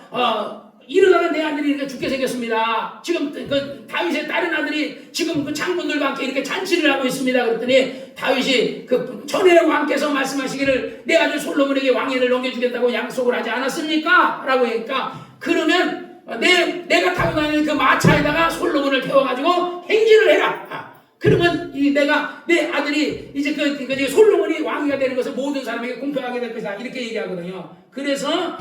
S2: 이러다가 내 아들이 이렇게 죽게 생겼습니다. 지금 다윗의 다른 아들이 지금 장군들과 함께 이렇게 잔치를 하고 있습니다. 그랬더니 다윗이 전에 왕께서 말씀하시기를 내 아들 솔로몬에게 왕위를 넘겨주겠다고 약속을 하지 않았습니까? 라고 하니까, 그러면 내가 타고 다니는 그 마차에다가 솔로몬을 태워가지고 행진을 해라. 그러면 내 아들이 이제 솔로몬이 왕위가 되는 것을 모든 사람에게 공표하게 될 것이다. 이렇게 얘기하거든요. 그래서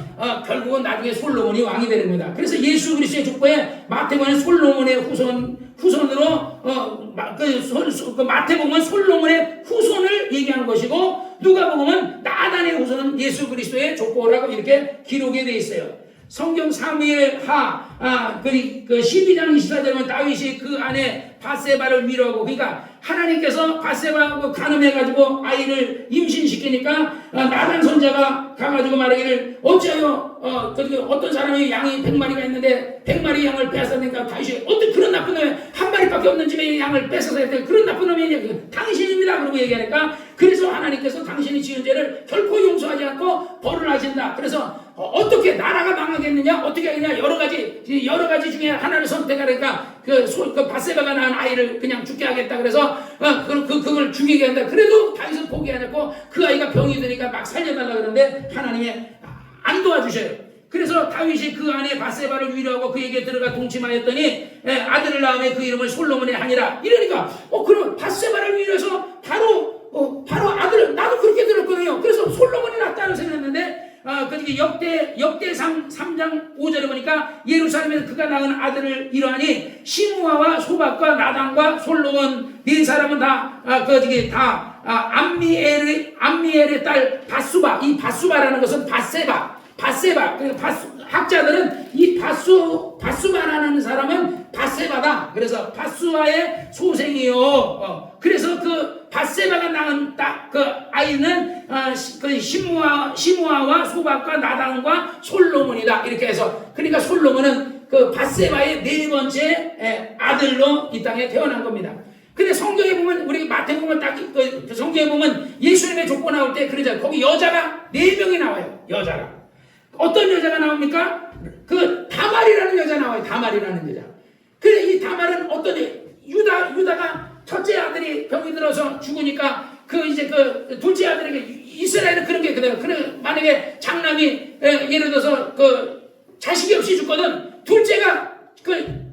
S2: 결국은 나중에 솔로몬이 왕이 되는 겁니다. 그래서 예수 그리스도의 족보에 마태복음은 솔로몬의 후손으로 마태복음은 솔로몬의 후손을 얘기한 것이고, 누가복음은 나단의 후손은 예수 그리스도의 족보라고 이렇게 기록이 되어 있어요. 성경 사무엘하 12장 24절에 다윗이 그 안에 밧세바를 위로하고, 그러니까 하나님께서 밧세바하고 간음해가지고 아이를 임신시키니까 나단 선자가 가가지고 말하기를 어찌하여 어떤 사람이 양이 100마리가 있는데 100마리 양을 뺏었으니까 다윗이 어떤 그런 나쁜 놈이 한 마리밖에 없는 집에 양을 뺏어서 했더니 그런 나쁜 놈이 당신입니다. 그러고 얘기하니까, 그래서 하나님께서 당신이 지은 죄를 결코 용서하지 않고 벌을 하신다. 그래서 어떻게 나라가 망하겠느냐? 어떻게 하느냐? 여러 가지 중에 하나를 선택하니까 밧세바가 낳은 아이를 그냥 죽게 하겠다. 그래서 그걸 죽이게 한다. 그래도 다윗은 포기 안 했고 그 아이가 병이 드니까 막 살려달라 그러는데 하나님이 안 도와주셔요. 그래서 다윗이 그 안에 밧세바를 위로하고 그에게 들어가 동침하였더니 아들을 낳음에 그 이름을 솔로몬이 하니라. 이러니까 그럼 밧세바를 위로해서 바로 그 역대상 3장 5절에 보니까 예루살렘에서 그가 낳은 아들을 이러하니 시므아와 소박과 나단과 솔로몬 네 사람은 다 암미엘의 딸 바수바. 이 바수바라는 것은 바세바. 학자들은 이 바수바라는 사람은 바세바다. 그래서 바수아의 소생이요. 그래서 그 바세바가 낳은 그 아이는 그 시므아와 소박과 나단과 솔로몬이다. 이렇게 해서 그러니까 솔로몬은 그 바세바의 네 번째 아들로 이 땅에 태어난 겁니다. 근데 성경에 보면 우리 마태복음 딱 그 성경에 보면 예수님의 족보 나올 때 그러잖아요. 거기 여자가 4명이 나와요. 여자가. 어떤 여자가 나옵니까? 그 다말이라는 여자 나와요. 다말이라는 여자. 그래 이 다말은 어떤 유다가 첫째 아들이 병이 들어서 죽으니까 그 이제 그 둘째 아들에게 이스라엘은 그런 게 그래요. 그래 만약에 장남이 예를 들어서 그 자식이 없이 죽거든 둘째가 그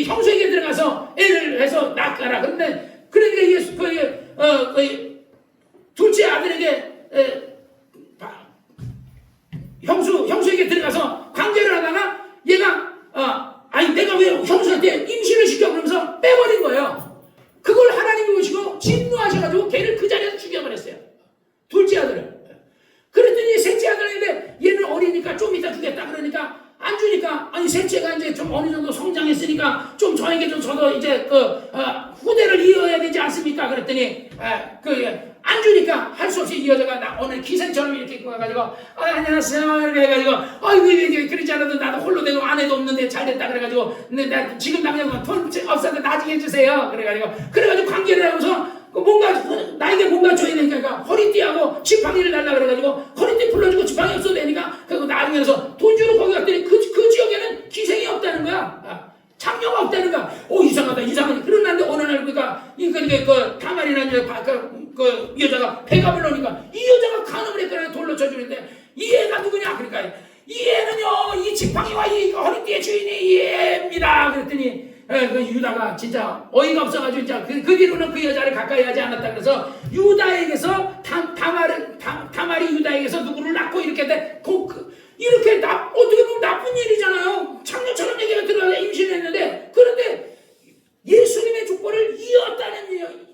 S2: 형수에게 들어가서 애를 해서 낳아라. 그런데 그러니까 예수 둘째 아들에게 형수에게 들어가서 관계를 하다가 얘가 아니 내가 왜 형수한테 임신을 시켜 그러면서 빼버린 거예요. 그걸 하나님이 보시고 진노하셔가지고 걔를 그 자리에서 죽여버렸어요. 둘째 아들을. 그랬더니 셋째 아들인데 얘는 어리니까 좀 이따 주겠다 그러니까 안 주니까 아니 셋째가 이제 좀 어느 정도 성장했으니까 좀 저에게 좀 저도 이제 후대를 이어야 되지 않습니까? 그랬더니 안 주니까 할 수 없이 이 여자가 오늘 기생처럼 이렇게 입고 가가지고 안녕하세요 이렇게 해가지고 왜 그러지 않아도 나도 홀로 되고 아내도 없는데 잘 됐다 그래가지고 근데 나 지금 당장 돈 없어도 나중에 해주세요 그래가지고 관계를 하고서 나에게 뭔가 줘야 되니까 허리띠하고 지팡이를 달라 그래가지고 허리띠 풀어주고 지팡이 없어도 되니까 그리고 나중에서 돈 주러 거기 갔더니 그 지역에는 기생이 없다는 거야. 창녀가 없다는 거야. 이상하니 그러는데 어느 날 그 다말이라는 그 여자가 배가 불러니까 이 여자가 간음을 했거나 돌로 쳐주는데 이 애가 누구냐? 그러니까 이 애는요 이 지팡이와 이 허리띠의 주인이 이 애입니다. 그랬더니 그 유다가 진짜 어이가 없어가지고 진짜 그 뒤로는 그 여자를 가까이 하지 않았다. 그래서 유다에게서 다말이 유다에게서 누구를 낳고 이렇게 돼. 이렇게 어떻게 보면 나쁜 일이잖아요. 창녀처럼 얘기가 들어가서 임신했는데 그런데 예수님의 족보를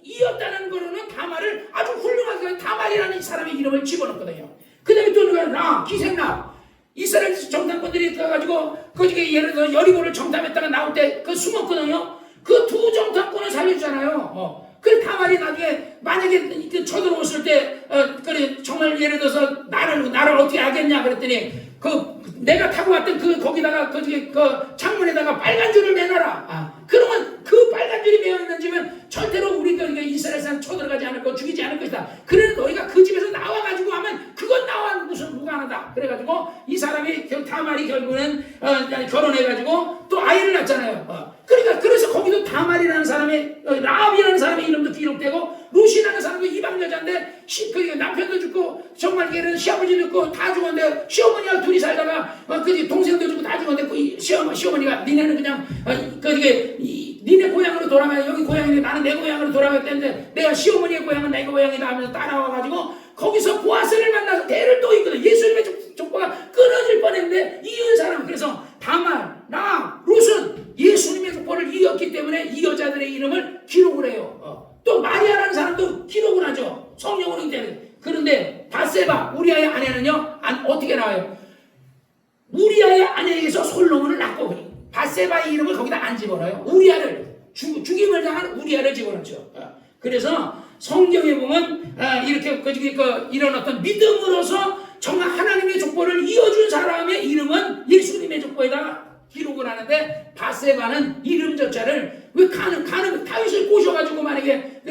S2: 이었다는 거로는 다말을 아주 훌륭하게 다말이라는 사람의 이름을 집어넣거든요. 그 다음에 또 누가 기생나 이스라엘 정탐꾼들이 가가지고 거기 예를 들어 여리고를 정탐했다가 나올 때 그 숨었거든요. 그 두 정탐꾼을 살려주잖아요. 그 다말이 나중에 만약에 쳐들어오실 때 그래 정말 예를 들어서 나를 어떻게 알겠냐 그랬더니 내가 타고 왔던 거기다가 그 창문에다가 빨간 줄을 매놔라. 그러면 그 빨간 줄이 매어 있는 집은 절대로 우리가 이스라엘 사람 쳐들어가지 않을 거 죽이지 않을 것이다. 그래 너희가 그 집에서 나와가지고 하면 그건 나와 무슨 무관하다. 그래가지고 이 사람이 다말이 결국은 결혼해가지고 또 아이를 낳잖아요. 그래서 거기도 다말이라는 사람의 라합이라는 사람의 이름도 기록되고 루시라는 사람도 이방 여자인데 남편도 죽고 정말 걔는 시아버지도 죽고 다 죽었는데 시어머니와 둘이 살다가 동생도 죽고 다 죽었는데 시어머니가 니네는 그냥 니네 고향으로 돌아가야 여기 고향인데 나는 내 고향으로 돌아갔다는데 내가 시어머니의 고향은 내 고향이다 하면서 따라와가지고 거기서 보아스를 만나서 대를 또 있거든. 예수님의 족보가 끊어질 뻔했는데 이은 사람. 그래서 다말, 나, 룻은 예수님의 족보를 이었기 때문에 이 여자들의 이름을 기록을 해요. 또 마리아라는 사람도 기록을 하죠. 성령으로 때문에. 그런데 바세바 우리아의 아내는요 어떻게 나와요? 우리아의 아내에게서 솔로몬을 낳고 바세바의 이름을 거기다 안 집어넣어요. 우리아를 죽임을 당한 우리아를 집어넣죠. 그래서 성경에 보면 이렇게 이런 어떤 믿음으로서 정말 하나님의 족보를 이어준 사람의 이름은 예수님의 족보에다가 기록을 하는데 바세바는 이름조차를 왜 가는 다윗을 꼬셔가지고 만약에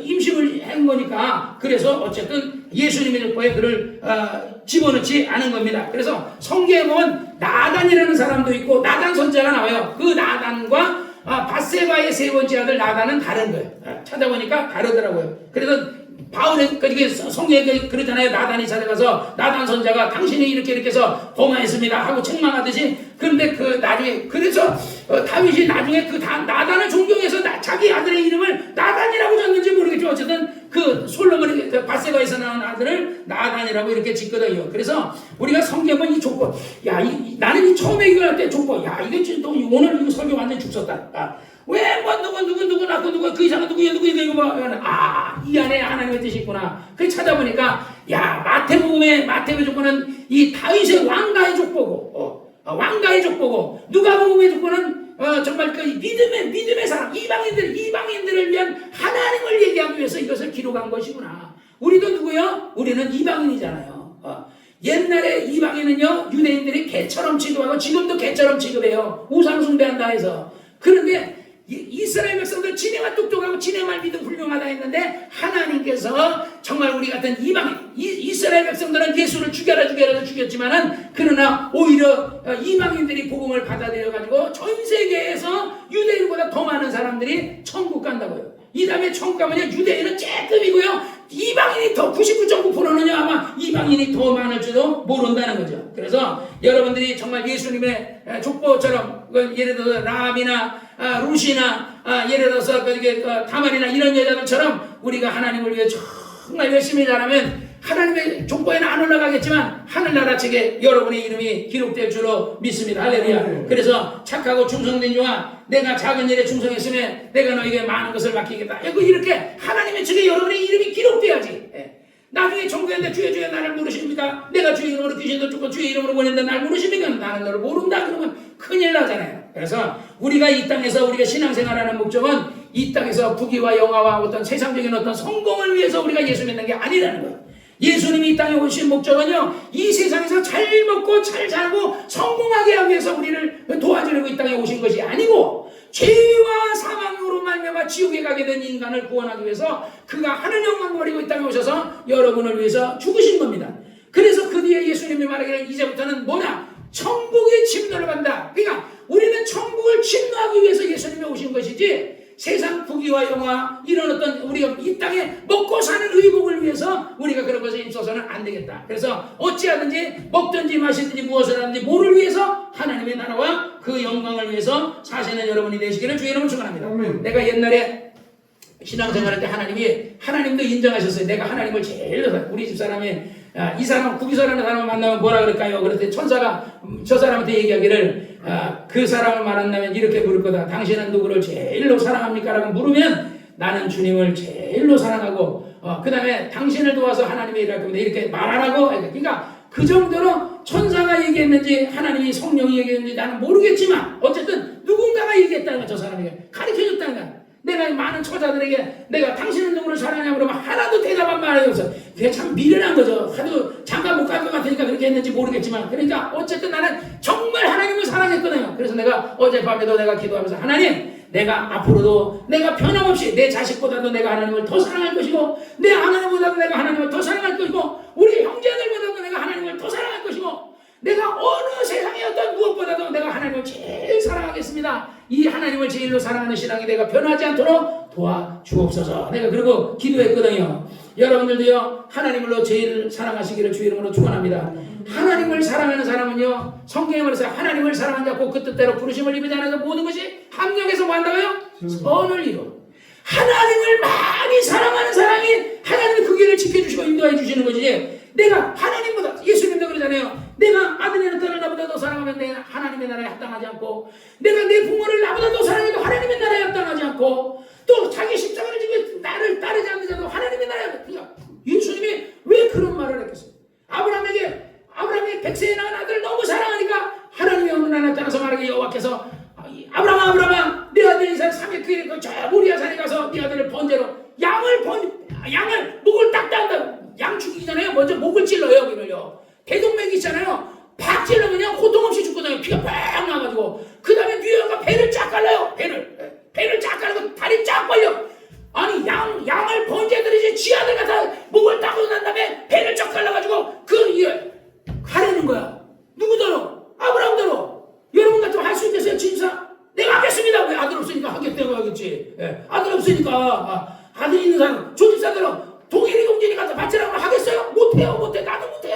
S2: 임신을 한 거니까 그래서 어쨌든 예수님의 족보에 그를 집어넣지 않은 겁니다. 그래서 성경에 보면 나단이라는 사람도 있고 나단 선자가 나와요. 그 나단과 바세바의 세 번째 아들 나단은 다른 거예요. 찾아보니까 다르더라고요. 그래서 바울은 성경에 그러잖아요. 나단이 찾아가서 나단 선자가 당신이 이렇게 해서 범하였습니다 하고 책망하듯이. 그런데 나중에 그래서 다윗이 나중에 나단을 존경해서 자기 아들의 이름을 나단이라고 졌는지 모르겠지만 어쨌든 솔로몬이 바세바에서 낳은 아들을 나단이라고 이렇게 짓거든요. 그래서 우리가 성경은 이 족보, 나는 이 처음에 이거 할 때 족보, 이거 오늘 이거 설교 완전 죽었다. 왜 뭐 누구 낳고 누구 그 이상은 누구 이거 뭐 이 안에 하나님의 뜻이 있구나. 그 찾아보니까 마태복음의 족보는 이 다윗의 왕가의 족보고 왕가의 족보고 누가복음의 족보는 정말 그 믿음의 사람 이방인들을 위한 하나님을 얘기하기 위해서 이것을 기록한 것이구나. 우리도 누구요? 우리는 이방인이잖아요. 옛날에 이방인은요 유대인들이 개처럼 취급하고 지금도 개처럼 취급해요. 우상 숭배한다 해서. 그런데 이스라엘 백성들 지네만 똑똑하고 지네만 믿음 훌륭하다 했는데 하나님께서 정말 우리 같은 이방인 이스라엘 백성들은 예수를 죽여라 죽였지만은 그러나 오히려 이방인들이 복음을 받아들여 가지고 전 세계에서 유대인보다 더 많은 사람들이 천국 간다고요. 이 다음에 천국 가면요 유대인은 쬐끔이고요 이방인이 더 99.9%는요 아마 이방인이 더 많을지도 모른다는 거죠. 그래서 여러분들이 정말 예수님의 족보처럼 예를 들어서 라합이나 루시나 예를 들어서 다말이나 이런 여자들처럼 우리가 하나님을 위해 정말 열심히 잘하면 하나님의 족보에는 안 올라가겠지만 하늘나라 책에 여러분의 이름이 기록될 줄로 믿습니다. 할렐루야. 그래서 착하고 충성된 자와 내가 작은 일에 충성했으면 내가 너에게 많은 것을 맡기겠다. 이렇게 하나님의 책에 여러분의 이름이 기록돼야지. 나중에 천국에 주여 나를 모르십니까? 내가 주의 이름으로 귀신도 쫓고 주의 이름으로 보낸다 날 모르십니까? 나는 너를 모른다. 그러면 큰일 나잖아요. 그래서 우리가 이 땅에서 우리가 신앙생활하는 목적은 이 땅에서 부귀와 영화와 어떤 세상적인 어떤 성공을 위해서 우리가 예수 믿는 게 아니라는 거예요. 예수님이 이 땅에 오신 목적은요 이 세상에서 잘 먹고 잘 살고 성공하게 하기 위해서 우리를 도와주려고 이 땅에 오신 것이 아니고 죄와 사망으로 말미암아 지옥에 가게 된 인간을 구원하기 위해서 그가 하늘 영광 버리고 이 땅에 오셔서 여러분을 위해서 죽으신 겁니다. 그래서 그 뒤에 예수님이 말하기를 이제부터는 천국에 침노를 간다. 그러니까 우리는 천국을 침노하기 위해서 예수님이 오신 것이지 세상 부귀와 영화 이런 어떤 우리가 이 땅에 먹고 사는 의복을 위해서 우리가 그런 것에 힘써서는 안 되겠다. 그래서 어찌하든지 먹든지 마시든지 무엇을 하든지 뭐를 위해서 하나님의 나라와 그 영광을 위해서 사시는 여러분이 되시기를 주의 이름으로 축원합니다. 내가 옛날에 신앙생활할 때 하나님도 인정하셨어요. 내가 하나님을 제일 우리 집사람이 이 사람 구기서라는 사람을 만나면 뭐라 그럴까요? 그랬더니 천사가 저 사람한테 얘기하기를 그 사람을 만난다면 이렇게 물을 거다. 당신은 누구를 제일로 사랑합니까? 라고 물으면 나는 주님을 제일로 사랑하고 그 다음에 당신을 도와서 하나님의 일을 할 겁니다. 이렇게 말하라고. 그러니까 그 정도로 천사가 얘기했는지 하나님이 성령이 얘기했는지 나는 모르겠지만 어쨌든 누군가가 얘기했다는 거야. 저 사람에게 가르쳐줬다는 거야. 내가 많은 처자들에게 내가 당신은 누구를 사랑하냐 그러면 하나도 대답한 말이 없어. 그게 참 미련한 거죠. 하도 잠깐 못 갈 것 같으니까 그렇게 했는지 모르겠지만 그러니까 어쨌든 나는 정말 하나님을 사랑했거든요. 그래서 내가 어젯밤에도 내가 기도하면서 하나님 내가 앞으로도 내가 변함없이 내 자식보다도 내가 하나님을 더 사랑할 것이고 내 하나님보다도 내가 하나님을 더 사랑할 것이고 우리 형제들보다도 내가 하나님을 더 사랑할 것이고 내가 어느 세상의 어떤 무엇보다도 내가 하나님을 제일 사랑하겠습니다. 이 하나님을 제일로 사랑하는 신앙이 내가 변하지 않도록 도와주옵소서. 내가 그리고 기도했거든요. 여러분들도요 하나님을로 제일 사랑하시기를 주의 이름으로 축원합니다. 하나님을 사랑하는 사람은요 성경에 말해서 하나님을 사랑하지 않고 그 뜻대로 부르심을 입지 않아서 모든 것이 합력해서 뭐 한다고요? 선을 이루어. 하나님을 많이 사랑하는 사람이 하나님의 그 길을 지켜주시고 인도해 주시는 것이지 내가 하나님보다 예수님도 그러잖아요. 내가 아들이나 딸을 나보다 더 사랑하면 내가 하나님의 나라에 합당하지 않고 내가 내 부모를 나보다 더 사랑해도 하나님의 나라에 합당하지 않고 또 자기 십자가를 지고 나를 따르지 않는 자도 하나님의 나라에 합당하지. 예수님이 왜 그런 말을 했겠어요? 아브라함이 100세에 낳은 아들을 너무 사랑하니까 하나님의 어느 날 나타나서 말하기를 여호와께서 아브라함아 내 아들 이삭 300일 저 모리아 산에 가서 네 아들을 번제로 양을 목을 딱 딴다. 양 죽이기 전에 먼저 목을 찔러요. 여기를요. 대동맥이 있잖아요. 팍 찔러면 고통 없이 죽거든요. 피가 팍 나가지고 그 다음에 뉘어가 배를 쫙 갈라요. 배를 쫙 갈라고 다리 쫙 벌려. 아니 양을 번제드리지 지 아들 같아 목을 딱 난 다음에 배를 쫙 갈라가지고 가려는 거야. 누구더러? 아브라함더러. 여러분 같으면 할 수 있겠어요? 진짜 내가 하겠습니다. 왜 아들 없으니까 하겠다고 하겠지. 아들 없으니까 아들 있는 사람 조집사들은 동일이 공진이 가서 바치라고 하겠어요? 못해요. 나도 못해.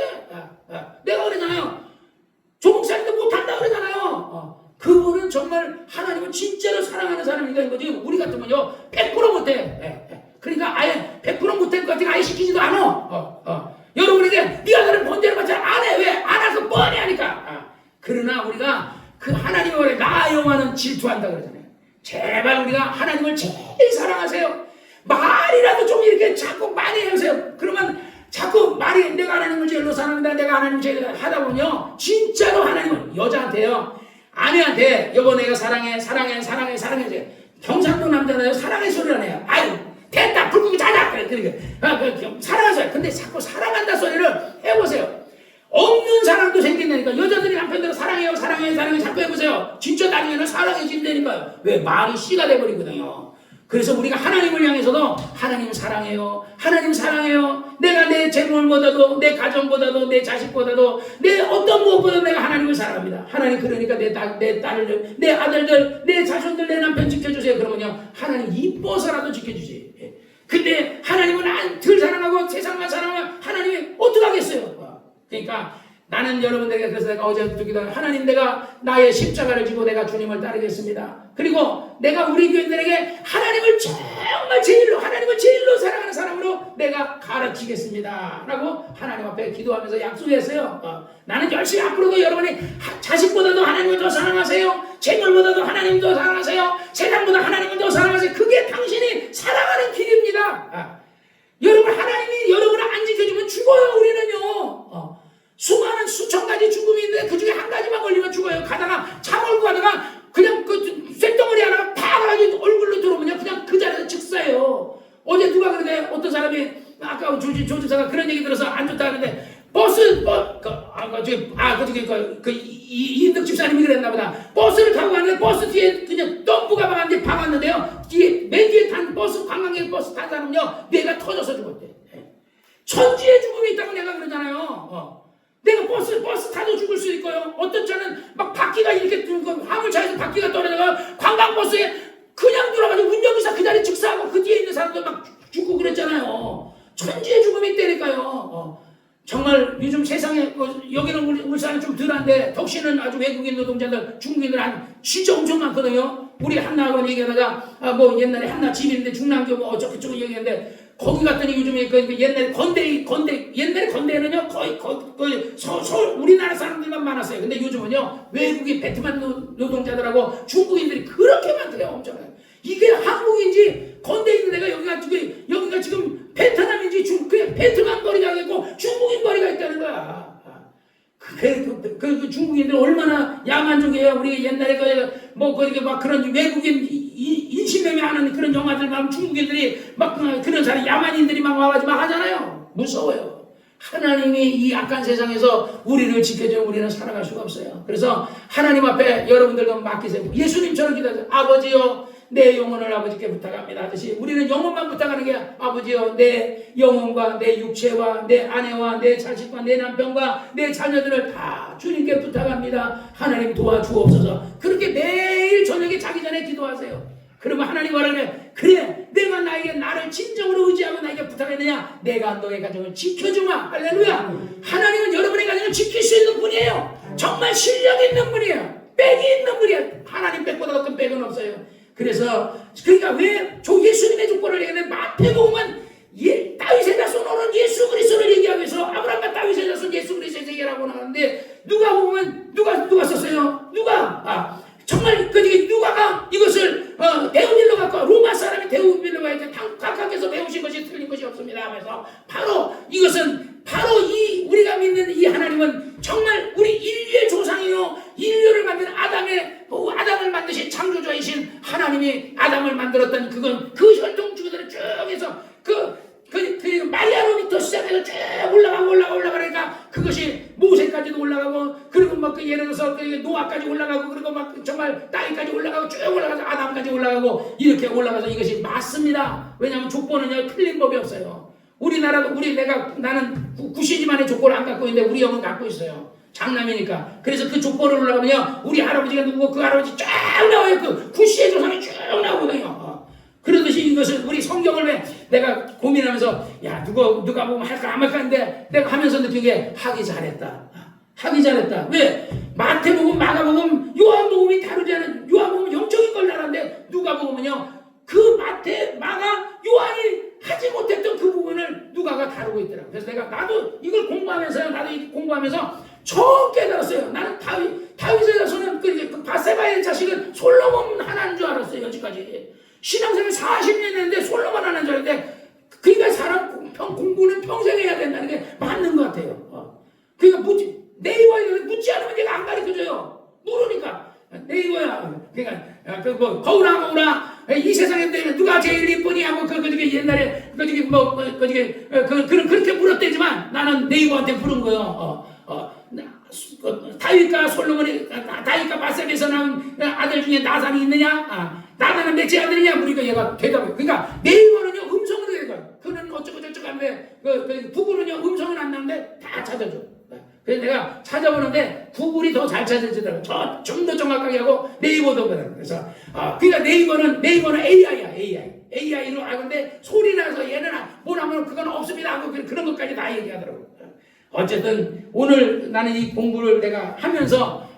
S2: 시키지도 않아. 여러분에게 네가 너를 본대로 받지 안 해. 왜? 안 해서 뻔히 하니까. 그러나 우리가 그 하나님을 나 여호와는 질투한다 그러잖아요. 제발 우리가 하나님을 제일 사랑하세요. 말이라도 좀 이렇게 자꾸 많이 해보세요. 그러면 자꾸 말이 내가 하나님을 제일로 사랑한다, 내가 하나님을 제일 하다 보면요, 진짜로 하나님은 여자한테요, 아내한테 여보 내가 사랑해 경상도 남자는 사랑의 소리를 해요. 아유 됐다 불고기 자자 그러니까 사랑하세요. 근데 자꾸 사랑한다 소리를 해보세요. 없는 사랑도 생긴다니까. 여자들이 남편들을 사랑해요 자꾸 해보세요. 진짜 나중에는 사랑해진다니까요. 왜? 말이 씨가 돼버리거든요. 그래서 우리가 하나님을 향해서도 하나님 사랑해요. 하나님 사랑해요. 내가 내 재물보다도 내 가정보다도 내 자식보다도 내 어떤 무엇보다 내가 하나님을 사랑합니다. 하나님 그러니까 내 딸들, 내 아들들, 내 자손들, 내 남편 지켜주세요. 그러면요 하나님 이뻐서라도 지켜주지. 근데 하나님은 덜 사랑하고 세상만 사랑하면 하나님이 어떡하겠어요. 그러니까 나는 여러분들에게 그래서 내가 어제 듣기도 하나님 내가 나의 십자가를 지고 내가 주님을 따르겠습니다. 그리고 내가 우리 교인들에게 하나님을 정말 하나님을 제일로 사랑하는 사람으로 내가 가르치겠습니다. 라고 하나님 앞에 기도하면서 약속했어요. 나는 열심히 앞으로도 여러분이 자식보다도 하나님을 더 사랑하세요. 재물보다도 하나님을 더 사랑하세요. 세상보다 하나님을 더 사랑하세요. 그게 당신이 사랑하는 길입니다. 여러분 하나님이 여러분을 안 지켜주면 죽어요. 우리는요. 수많은 수천 가지 죽음이 있는데 그 중에 한 가지만 걸리면 죽어요. 가다가 차 몰고 가다가 그냥 그 쇳덩어리 하나가 팍 가지고 얼굴로 들어오면 그냥 그 자리에서 즉사예요. 어제 누가 그러는데 어떤 사람이 아까 조지사가 그런 얘기 들어서 안 좋다 하는데 이인덕 집사님이 그랬나 보다. 버스를 타고 가는데 버스 뒤에 그냥 덤프가 박았는데요. 맨 뒤에 탄 버스 관광객 버스 탄 사람은요 뇌가 터져서 죽었대. 천지의 죽음이 있다고 내가 그러잖아요. 내가 버스 타도 죽을 수 있고요. 어떤 차는 막 바퀴가 이렇게 화물차에서 바퀴가 떨어져가 관광버스에 그냥 들어가지고 운전기사 그 자리에 즉사하고 그 뒤에 있는 사람도 막 죽고 그랬잖아요. 천지의 죽음이 있다니까요. 정말 요즘 세상에 여기는 울산은 좀 덜한데 덕시는 아주 외국인 노동자들 중국인들 진짜 엄청 많거든요. 우리 한나하고 얘기하다가 옛날에 한나 집인데 중랑교 어쩌고 얘기했는데 거기 갔더니 요즘에 옛날에 옛날에 건대에는요 거의 우리나라 사람들만 많았어요. 근데 요즘은요 외국인 베트남 노동자들하고 중국인들이 그렇게 많대요. 엄청나요. 이게 한국인지 건대에 있는 데가 여기가 지금 베트남인지 베트남 거리가 있고 중국인 거리가 있다는 거야. 그 중국인들 얼마나 야만적이에요. 우리 옛날에 그렇게 막 그런 외국인 인신매매하는 그런 영화들 보면 중국인들이 막 그런 사람 야만인들이 막 와가지고 막 하잖아요. 무서워요. 하나님이 이 악한 세상에서 우리를 지켜주면 우리는 살아갈 수가 없어요. 그래서 하나님 앞에 여러분들도 맡기세요. 예수님처럼 기도하세요. 아버지요 내 영혼을 아버지께 부탁합니다 하듯이 우리는 영혼만 부탁하는 게 아버지요 내 영혼과 내 육체와 내 아내와 내 자식과 내 남편과 내 자녀들을 다 주님께 부탁합니다. 하나님 도와주옵소서. 그렇게 매일 저녁에 자기 전에 기도하세요. 그러면 하나님 뭐라 그래 내가 나를 진정으로 의지하고 나에게 부탁했느냐 내가 너의 가정을 지켜주마. 할렐루야. 하나님은 여러분의 가정을 지킬 수 있는 분이에요. 정말 실력 있는 분이에요. 백이 있는 분이에요. 하나님 백보다 어떤 백은 없어요. 그러니까 왜 예수님의 족보를 얘기하는데 마태복음은 다윗의 자손으로는 예수 그리스도를 얘기하기 위해서 아브라함과 다윗의 자손 예수 그리스도를 얘기하라고 나가는데 누가 보면 누가 썼어요? 정말 누가가 이것을 배우밀로 갖고 로마 사람이 배우밀로 가야 돼. 각각에서 배우신 것이 틀린 것이 없습니다 하면서 바로 우리가 믿는 이 하나님은 정말 우리 인류의 조상이요 인류를 만든 아담을 만드신 창조주이신 하나님이 아담을 만들었던 그 혈통주기들을 쭉 해서 마리아로부터 시작해서 쭉 올라가니까 그것이 모세까지도 올라가고 그리고 예를 들어서 노아까지 올라가고 그리고 정말 땅까지 올라가고 쭉 올라가서 아담까지 올라가고 이렇게 올라가서 이것이 맞습니다. 왜냐하면 족보는요 틀린 법이 없어요. 나는 구시지만의 족보를 안 갖고 있는데 우리 형은 갖고 있어요. 장남이니까. 그래서 그 족보를 올라가면요 우리 할아버지가 누구고 그 할아버지 쫙 나와요. 그 구시의 조상이 쭉 나오거든요. 그러듯이 이것을 우리 성경을 왜 내가 고민하면서 누가 보면 할까 안 할까 하는데 내가 하면서 느끼게 하기 잘했다. 왜? 마태복음, 마가복음, 요한복음이 다르지 않은 요한복음은 영적인 걸 다루는데 누가복음은요 그 마태, 마가, 요한이 하지 못했던 그 부분을 누가가 다루고 있더라고요. 그래서 내가 나도 이걸 공부하면서요. 나도 이 공부하면서 처음 깨달았어요. 나는 다윗에 대해서는 그 바세바의 자식은 솔로몬 하나인 줄 알았어요. 여지까지 신앙생활 40년 했는데 솔로몬 하나인 줄 알았는데 그러니까 사람 공부는 평생 해야 된다는 게 맞는 것 같아요. 그러니까 네이버에 묻지 않으면 내가 안 가르쳐줘요. 모르니까 네이버야. 그러니까 뭐 거울아 이 세상에 누가 제일 이쁘니 하고 그저기 옛날에 그렇게 물었대지만 나는 네이버한테 물은 거예요. 다윗과 솔로몬이 다윗과 바세바에서 나온 아들 중에 나단이 있느냐? 나단은 넷째 아들이냐? 그러니까 얘가 대답해. 그러니까 네이버는요 음성으로 얘기해요. 그는 어쩌고 저쩌고 하는데 구글은요 음성은 안 나오는데 다 찾아줘. 그래서 내가 찾아보는데 구글이 더 잘 찾아주더라고. 좀 더 정확하게 하고 네이버도 그래. 그래서 그러니까 네이버는 AI야. AI로 하는데 소리 나서 얘는 뭐라면 그건 없습니다 하고 그런 것까지 다 얘기하더라고. 어쨌든 오늘 나는 이 공부를 내가 하면서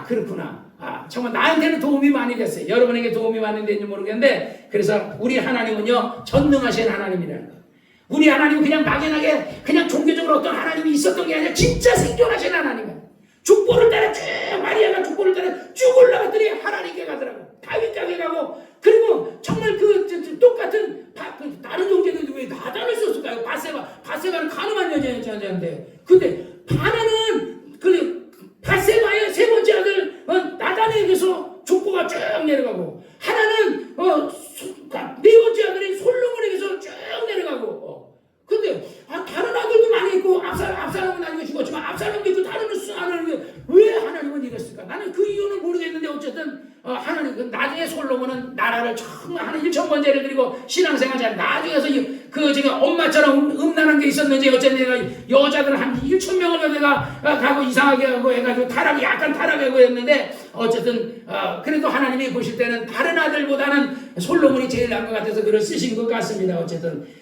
S2: 그렇구나. 정말 나한테는 도움이 많이 됐어요. 여러분에게 도움이 많이 됐는지 모르겠는데 그래서 우리 하나님은요 전능하신 하나님이라는 거예요. 우리 하나님은 그냥 막연하게 그냥 종교적으로 어떤 하나님이 있었던 게 아니라 진짜 생존하신 하나님이에요. 족보를 따라 쭉 마리아가 족보를 따라 쭉 올라갔더니 하나님께 가더라고. 다윗에게 가고 그리고 정말 똑같은 다른 종교들도 왜 나단을 썼을까요? 바세바는 가늠한 여자인데 근데 바나는 바세바의 세 번째 아들 나단에게서 족보가 쭉 내려가고 하나는 네 번째 아들인 솔로몬에게서 쭉 내려가고 근데 다른 아들도 많이 있고 압살롬은 나중에 죽었지만 압살롬도 있고 다른 아들은 왜 하나님은 이랬을까? 나는 그 이유는 모르겠는데 어쨌든 하나님 나중에 솔로몬은 나라를 정말 한 1,000번 예를 드리고 신앙생활 잘 나중에서 지금 엄마처럼 음란한 게 있었는지 어쨌든 내가 여자들 한 1,000명을 내가 가고 이상하게 하고 해가지고 약간 타락하고 했는데 어쨌든 그래도 하나님이 보실 때는 다른 아들보다는 솔로몬이 제일 나은 것 같아서 그를 쓰신 것 같습니다.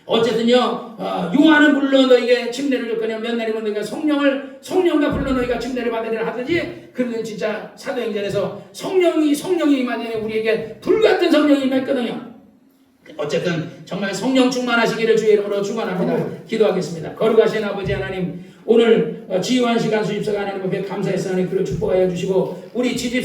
S2: 어쨌든요 요한은 물론 너에게 침례를 줄 거냐 몇 날이면 너희가 성령과 불러 너희가 침례를 받으리라 하든지 그는 진짜 사도행전에서 성령이 임하니 우리에게 불같은 성령이 임했거든요. 어쨌든 정말 성령 충만하시기를 주의 이름으로 축원합니다. 기도하겠습니다. 거룩하신 아버지 하나님 오늘 지유한 시간 수집사가 하나님 앞에 감사해서 하나님 그를 축복하여 주시고 우리 지집